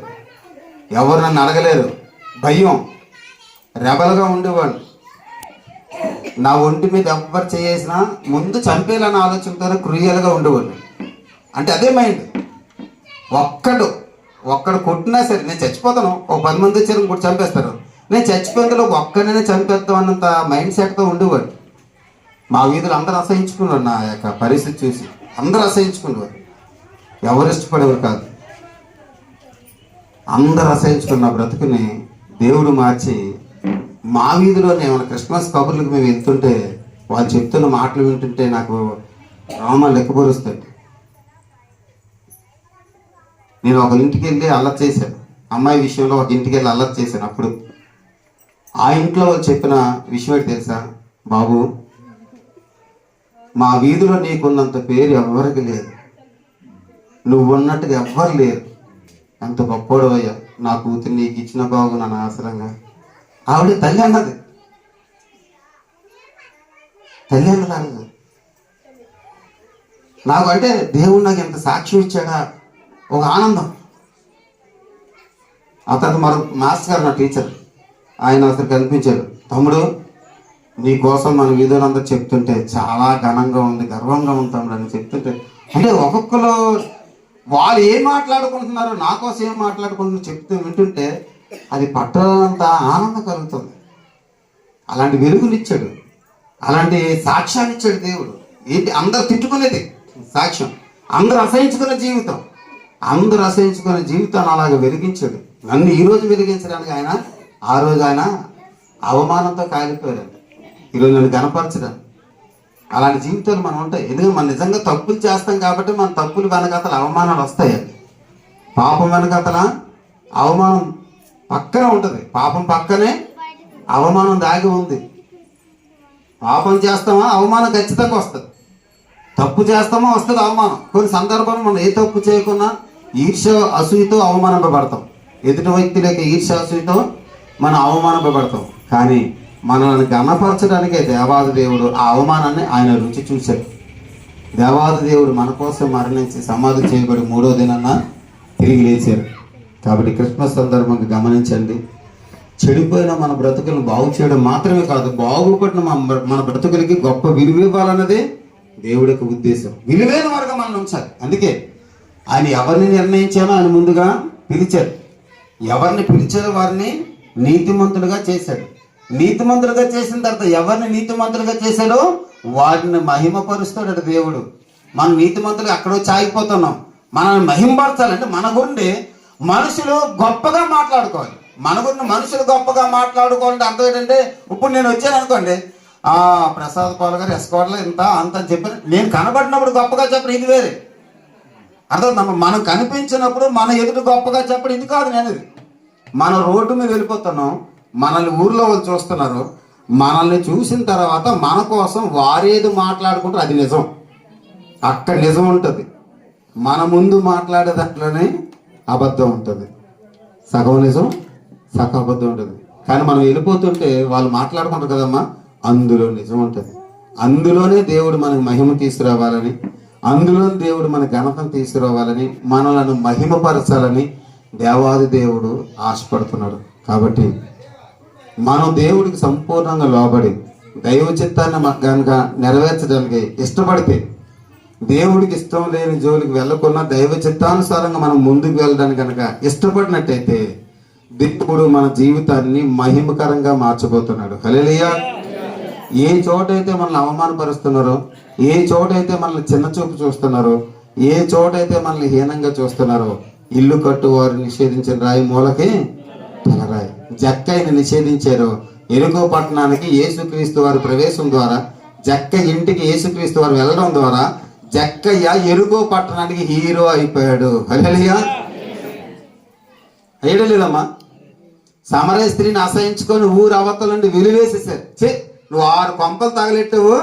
ఎవరు నన్ను అడగలేరు. భయం, రెబల్గా ఉండేవాళ్ళు. నా ఒంటి మీద ఎవ్వరు చేసినా ముందు చంపేయాలన్న ఆలోచనతో క్రూయల్గా ఉండేవాళ్ళు. అంటే అదే మైండ్. ఒక్కడు కొట్టినా సరే నేను చచ్చిపోతాను, ఒక 10 మంది వచ్చారు ఇంకోటి చంపేస్తారు, నేను చచ్చిపోయేందులో ఒక్కడినే చంపేద్దాం అన్నంత మైండ్ సెట్తో ఉండేవాడు. మా వీధులు అందరూ అసహించుకున్నారు నా యొక్క పరిస్థితి చూసి, అందరూ అసహించుకునేవారు, ఎవరు ఇష్టపడేవారు కాదు. అందరూ అసహించుకున్న బ్రతుకుని దేవుడు మార్చి మా వీధిలోనే ఏమైనా క్రిస్మస్ కబుర్లకు మేము వెళ్తుంటే వాళ్ళు చెప్తున్న మాటలు వింటుంటే నాకు రామాలు లెక్కపరుస్తాయి. నేను ఒక ఇంటికి వెళ్ళి అల్లరి చేశాను, అమ్మాయి విషయంలో ఒక ఇంటికి వెళ్ళి అల్లరి చేశాను. అప్పుడు ఆ ఇంట్లో వాళ్ళు చెప్పిన విషయం ఏంటి తెలుసా? బాబు, మా వీధిలో నీకున్నంత పేరు ఎవరికి లేదు, నువ్వు ఉన్నట్టుగా ఎవ్వరు లేరు, ఎంత గొప్పోడు అయ్యా, నా కూతురు నీకు ఇచ్చిన బాబు నన్ను ఆసరంగా. ఆవిడ తల్లి అన్నది, తల్లి అన్నది నాకు. అంటే దేవుడు నాకు ఎంత సాక్ష్యం ఇచ్చాడా, ఒక ఆనందం. ఆ తర్వాత మరో మాస్టర్ గారు, నా టీచర్, ఆయన అసలు కనిపించారు. తమ్ముడు, నీ కోసం మన వీధులందరూ చెప్తుంటే చాలా ఘనంగా ఉంది, గర్వంగా ఉంది తమ్ముడు అని చెప్తుంటే, అంటే ఒక్కొక్కరు వాళ్ళు ఏం మాట్లాడుకుంటున్నారో, నా కోసం ఏం మాట్లాడుకుంటున్నారో చెప్తూ వింటుంటే అది పట్టనంత ఆనందం కలుగుతుంది. అలాంటి వెలుగునిచ్చాడు, అలాంటి సాక్ష్యాన్ని ఇచ్చాడు దేవుడు. ఏంటి, అందరు తిట్టుకునేది సాక్ష్యం, అందరూ అసహించుకునే జీవితం, అందరూ అసహించుకునే జీవితాన్ని అలాగే వెలిగించాడు. నన్ను ఈరోజు వెలిగించడానికి ఆయన, ఆ రోజు ఆయన అవమానంతో కాలిపోయాడు, ఈరోజు నన్ను గనపరచడానికి. అలాంటి జీవితాలు మనం ఉంటాయి. ఎందుకంటే మనం నిజంగా తప్పులు చేస్తాం కాబట్టి మన తప్పులు వెనకాతల అవమానాలు వస్తాయండి. పాపం వెనకాతల అవమానం పక్కన ఉంటుంది, పాపం పక్కనే అవమానం దాగి ఉంది. పాపం చేస్తామా, అవమానం ఖచ్చితంగా వస్తుంది. తప్పు చేస్తామా, వస్తుంది అవమానం. కొన్ని సందర్భాలు మనం ఏ తప్పు చేయకున్నా ఈర్ష్య అసూయతో అవమానింపబడతాం, ఎదుటి వ్యక్తులకి ఈర్ష్య అసూయతో మనం అవమానింపబడతాం. కానీ మనల్ని గణపరచడానికే దేవాది దేవుడు ఆ అవమానాన్ని ఆయన రుచి చూశాడు. దేవాది దేవుడు మన కోసం మరణించి సమాధి చేయబడి 3వ దినాన తిరిగి లేచారు. కాబట్టి క్రిస్మస్ సందర్భంగా గమనించండి, చెడిపోయిన మన బ్రతుకులను బాగు చేయడం మాత్రమే కాదు, బాగుపడిన మన బ్రతుకులకి గొప్ప విలువ ఇవ్వాలన్నదే దేవుడి యొక్క ఉద్దేశం. విలువైన వారుగా మనం ఉంచాలి. అందుకే ఆయన ఎవరిని నిర్ణయించానో ఆయన ముందుగా పిలిచాడు. ఎవరిని పిలిచారో వారిని నీతిమంతులుగా చేశాడు. నీతిమంతులుగా చేసిన తర్వాత ఎవరిని నీతిమంతులుగా చేశాడో వారిని మహిమపరుస్తాడు దేవుడు. మనం నీతిమంతులుగా అక్కడో ఆగిపోతున్నాం. మనల్ని మహిమపరచాలంటే మన గురించి మనుషులు గొప్పగా మాట్లాడుకోవాలి. మన గురించి మనుషులు గొప్పగా మాట్లాడుకోవాలంటే అర్థం ఏంటంటే, ఇప్పుడు నేను వచ్చాను అనుకోండి, ప్రసాద్ పాల్ గారు ఎస్కోట్లో ఇంత అంత అని చెప్పి నేను కనబడినప్పుడు గొప్పగా చెప్పడం ఇది వేరే అర్థం. మనం కనిపించినప్పుడు మన ఎదుటి గొప్పగా చెప్పడం ఇది కాదు. నేను ఇది మన రోడ్డు మీద వెళ్ళిపోతున్నాం, మనల్ని ఊర్లో వాళ్ళు చూస్తున్నారు, మనల్ని చూసిన తర్వాత మన కోసం వారేది మాట్లాడుకుంటారు అది నిజం, అక్కడ నిజం ఉంటుంది. మన ముందు మాట్లాడే దాంట్లోనే అబద్ధం ఉంటుంది, సగం నిజం సగం అబద్ధం ఉంటుంది. కానీ మనం వెళ్ళిపోతుంటే వాళ్ళు మాట్లాడుకుంటారు కదమ్మా, అందులో నిజం ఉంటుంది. అందులోనే దేవుడు మనకు మహిమ తీసుకురావాలని, అందులో దేవుడు మన ఘనతను తీసుకురావాలని, మనలను మహిమపరచాలని దేవాది దేవుడు ఆశపడుతున్నాడు. కాబట్టి మనం దేవుడికి సంపూర్ణంగా లోబడి దైవ చిత్తాన్ని కనుక నెరవేర్చడానికి ఇష్టపడితే, దేవుడికి ఇష్టం లేని జోలికి వెళ్ళకుండా దైవ చిత్తానుసారంగా మనం ముందుకు వెళ్ళడానికి కనుక ఇష్టపడినట్టయితే దేవుడు మన జీవితాన్ని మహిమకరంగా మార్చబోతున్నాడు. హల్లెలూయా. ఏ చోటైతే మనల్ని అవమానపరుస్తున్నారో, ఏ చోటైతే మనల్ని చిన్న చూపు చూస్తున్నారో, ఏ చోటైతే మనల్ని హీనంగా చూస్తున్నారో, ఇల్లు కట్టువారు నిషేధించిన రాయి మూలకి తలరాయి. జక్కయ్యని నిషేధించారు. ఎరుకో పట్టణానికి యేసుక్రీస్తు వారి ప్రవేశం ద్వారా, జక్క ఇంటికి యేసుక్రీస్తు వారు వెళ్ళడం ద్వారా జక్కయ్య ఎరుకో పట్టణానికి హీరో అయిపోయాడు. హల్లెలూయా. అయ్యలేదమ్మా, సమరయ స్త్రీని అసహించుకొని ఊరు అవతల నుండి వెలివేసేసారు. నువ్వు 6 కొంపలు తగలెట్టావు,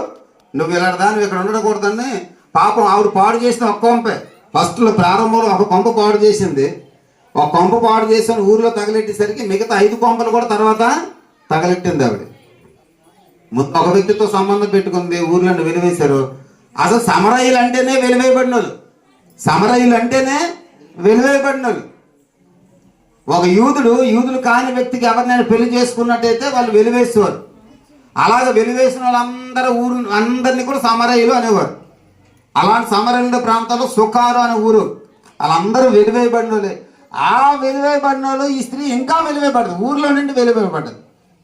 నువ్వు ఇలాంటిదా, నువ్వు ఇక్కడ ఉండకూడదని. పాపం ఆవిడ పాడు చేసిన ఒక కొంపే. ఫస్ట్లో ప్రారంభంలో ఒక కొంప పాడు చేసింది. ఒక కొంప పాడు చేసిన ఊరిలో తగలెట్టేసరికి మిగతా 5 కొంపలు కూడా తర్వాత తగలెట్టింది ఆవిడ. ఒక వ్యక్తితో సంబంధం పెట్టుకుంది, ఊర్లో వెలివేశారు. అసలు సమరయులు అంటేనే వెలివేయబడిన వాళ్ళు. సమరయులు అంటేనే వెలివేయబడిన వాళ్ళు. ఒక యూదులు కాని వ్యక్తికి ఎవరినైనా పెళ్లి చేసుకున్నట్టయితే వాళ్ళు వెలివేసేవారు. అలాగే వెలివేసిన వాళ్ళందరూ అందరినీ కూడా సమరయులు అనేవారు. అలాంటి సమరయుల ప్రాంతాల్లో సుకారు అనే ఊరు, వాళ్ళందరూ వెలివేయబడిన వాళ్ళే. ఆ వెలివేయబడిన వాళ్ళు ఈ స్త్రీ ఇంకా వెలివేయబడ్డది. ఊర్లో నుండి వెలివేయబడ్డది.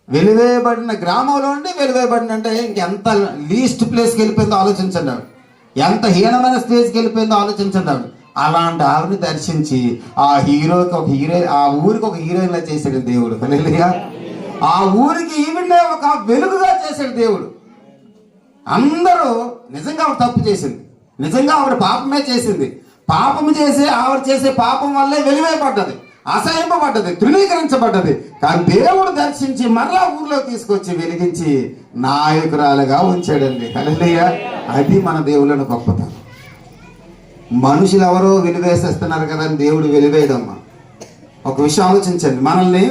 వెలివేయబడిన గ్రామంలో నుండి వెలివేయబడిన అంటే ఇంకెంత లీస్ట్ ప్లేస్కి వెళ్ళిపోయిందో ఆలోచించండి ఆవిడ. ఎంత హీనమైన స్టేజ్కి వెళ్ళిపోయిందో ఆలోచించండి ఆవిడ. అలాంటి ఆవిడని దర్శించి ఆ ఊరికి ఒక హీరోయిన్లా చేశాడు దేవుడు. హల్లెలూయా. ఆ ఊరికి ఈవిడే ఒక వెలుగుగా చేశాడు దేవుడు. అందరూ నిజంగా ఆవిడ తప్పు చేసింది, నిజంగా ఆవిడ పాపమే చేసింది. పాపము చేసి ఆవిడ చేసే పాపం వల్లే వెలివేయబడ్డది, అసహింపబడ్డది, తృణీకరించబడ్డది. కానీ దేవుడు దర్శించి మరలా ఊర్లో తీసుకొచ్చి వెలిగించి నాయకురాలుగా ఉంచాడండి. హల్లెలూయా. అది మన దేవుళ్ళను గొప్పతనం. మనుషులు ఎవరో వెలివేసేస్తున్నారు కదా అని దేవుడు వెలివేయడమ్మా. ఒక విషయం ఆలోచించండి. మనల్ని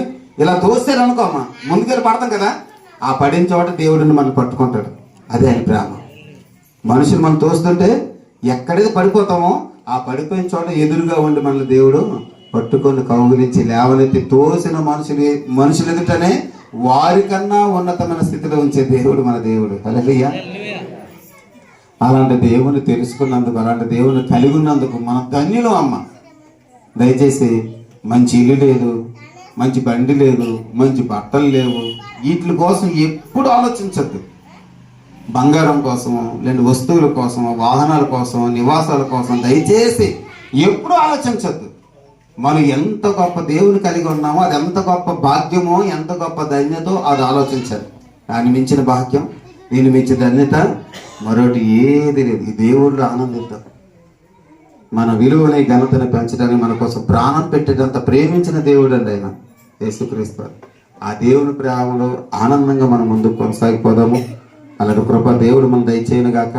ఇలా తోస్తారు అనుకోమ్మా, ముందుకెళ్ళి పడతాం కదా, ఆ పడిన చోట దేవుడిని మనం పట్టుకుంటాడు. అదే ఆయన ప్రేమ. మనుషులు మనం తోస్తుంటే ఎక్కడైతే పడిపోతామో ఆ పడిపోయిన చోట ఎదురుగా ఉండి మనల్ని దేవుడు పట్టుకొని కౌగులించి లేవనెత్తి తోసిన మనుషులు ఎదుటనే వారికన్నా ఉన్నతమైన స్థితిలో ఉంచే దేవుడు మన దేవుడు. హల్లెలూయా. అలాంటి దేవుని తెలుసుకున్నందుకు, అలాంటి దేవుని కలిగి ఉన్నందుకు మనం ధన్యులు అమ్మ. దయచేసి మంచి ఇల్లు లేదు, మంచి బండి లేదు, మంచి బట్టలు లేవు, వీటి కోసం ఎప్పుడు ఆలోచించద్దు. బంగారం కోసమో లేని వస్తువుల కోసమో వాహనాల కోసమో నివాసాల కోసం దయచేసి ఎప్పుడు ఆలోచించద్దు. మనం ఎంత గొప్ప దేవుని కలిగి ఉన్నామో, అది ఎంత గొప్ప భాగ్యమో, ఎంత గొప్ప ధన్యతో అది ఆలోచించాలి. దాన్ని మించిన భాగ్యం, దీన్ని మించిన ధన్యత మరొకటి ఏది లేదు. ఈ దేవుళ్ళు ఆనందిద్దాం. మన విలువని ఘనతను పెంచడానికి మన కోసం ప్రాణం పెట్టేటంత ప్రేమించిన దేవుడు అండి ఆయన యేసుక్రీస్తు. ఆ దేవుని ప్రేమలో ఆనందంగా మనం ముందుకు కొనసాగిపోదాము. అలాంటి కృప దేవుడు మనం దయచేయను గాక.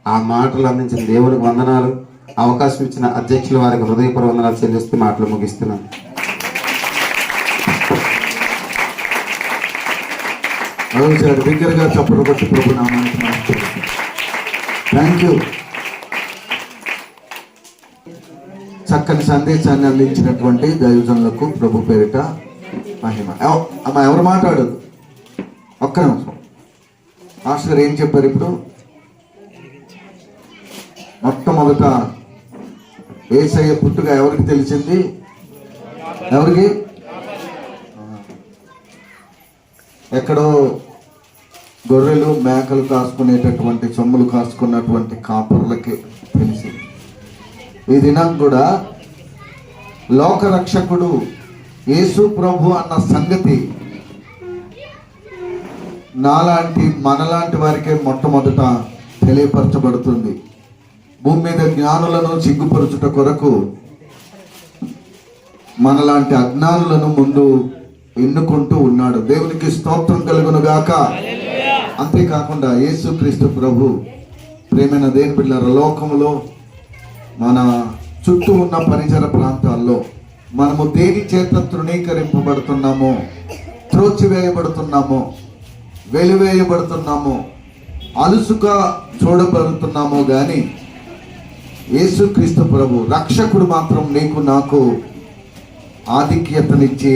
ఆ మాటలు అందించిన దేవునికి వందనాలు. అవకాశం ఇచ్చిన అధ్యక్షుల వారికి హృదయపూర్వక వందనాలు చెల్లిస్తూ మాటలు ముగిస్తున్నాను. దగ్గరగా చప్పట్లు కొట్టి ప్రభు నామానికి థ్యాంక్ యూ. చక్కని సందేశాన్ని అందించినటువంటి దైవజనులకు ప్రభు పేరిట మహిమ. అమ్మ ఎవరు మాట్లాడదు, ఒక్క నిమిషం. మాస్టర్ ఏం చెప్పారు ఇప్పుడు? మొట్టమొదట యేసయ్య పుట్టుక ఎవరికి తెలిసింది? ఎవరికి? ఎక్కడో గొర్రెలు మేకలు కాసుకునేటటువంటి సొమ్ములు కాసుకున్నటువంటి కాపర్లకి తెలిసింది. ఈ దినం కూడా లోకరక్షకుడు యేసు ప్రభు అన్న సంగతి మనలాంటి వారికే మొట్టమొదట తెలియపరచబడుతుంది. భూమి మీద జ్ఞానులను సిగ్గుపరచుట కొరకు మనలాంటి అజ్ఞానులను ముందు ఎన్నుకుంటూ ఉన్నాడు. దేవునికి స్తోత్రం కలుగును గాక. అంతేకాకుండా యేసుక్రీస్తు ప్రభు ప్రేమైన దేవుని బిడ్డలారా, లోకములో మన చుట్టూ ఉన్న పరిసర ప్రాంతాల్లో మనము దేని చేత తృణీకరింపబడుతున్నామో, త్రోచివేయబడుతున్నామో, వెలివేయబడుతున్నామో, అలుసుగా చూడబడుతున్నామో కానీ యేసుక్రీస్తు ప్రభు రక్షకుడు మాత్రం నీకు నాకు ఆధిక్యతనిచ్చి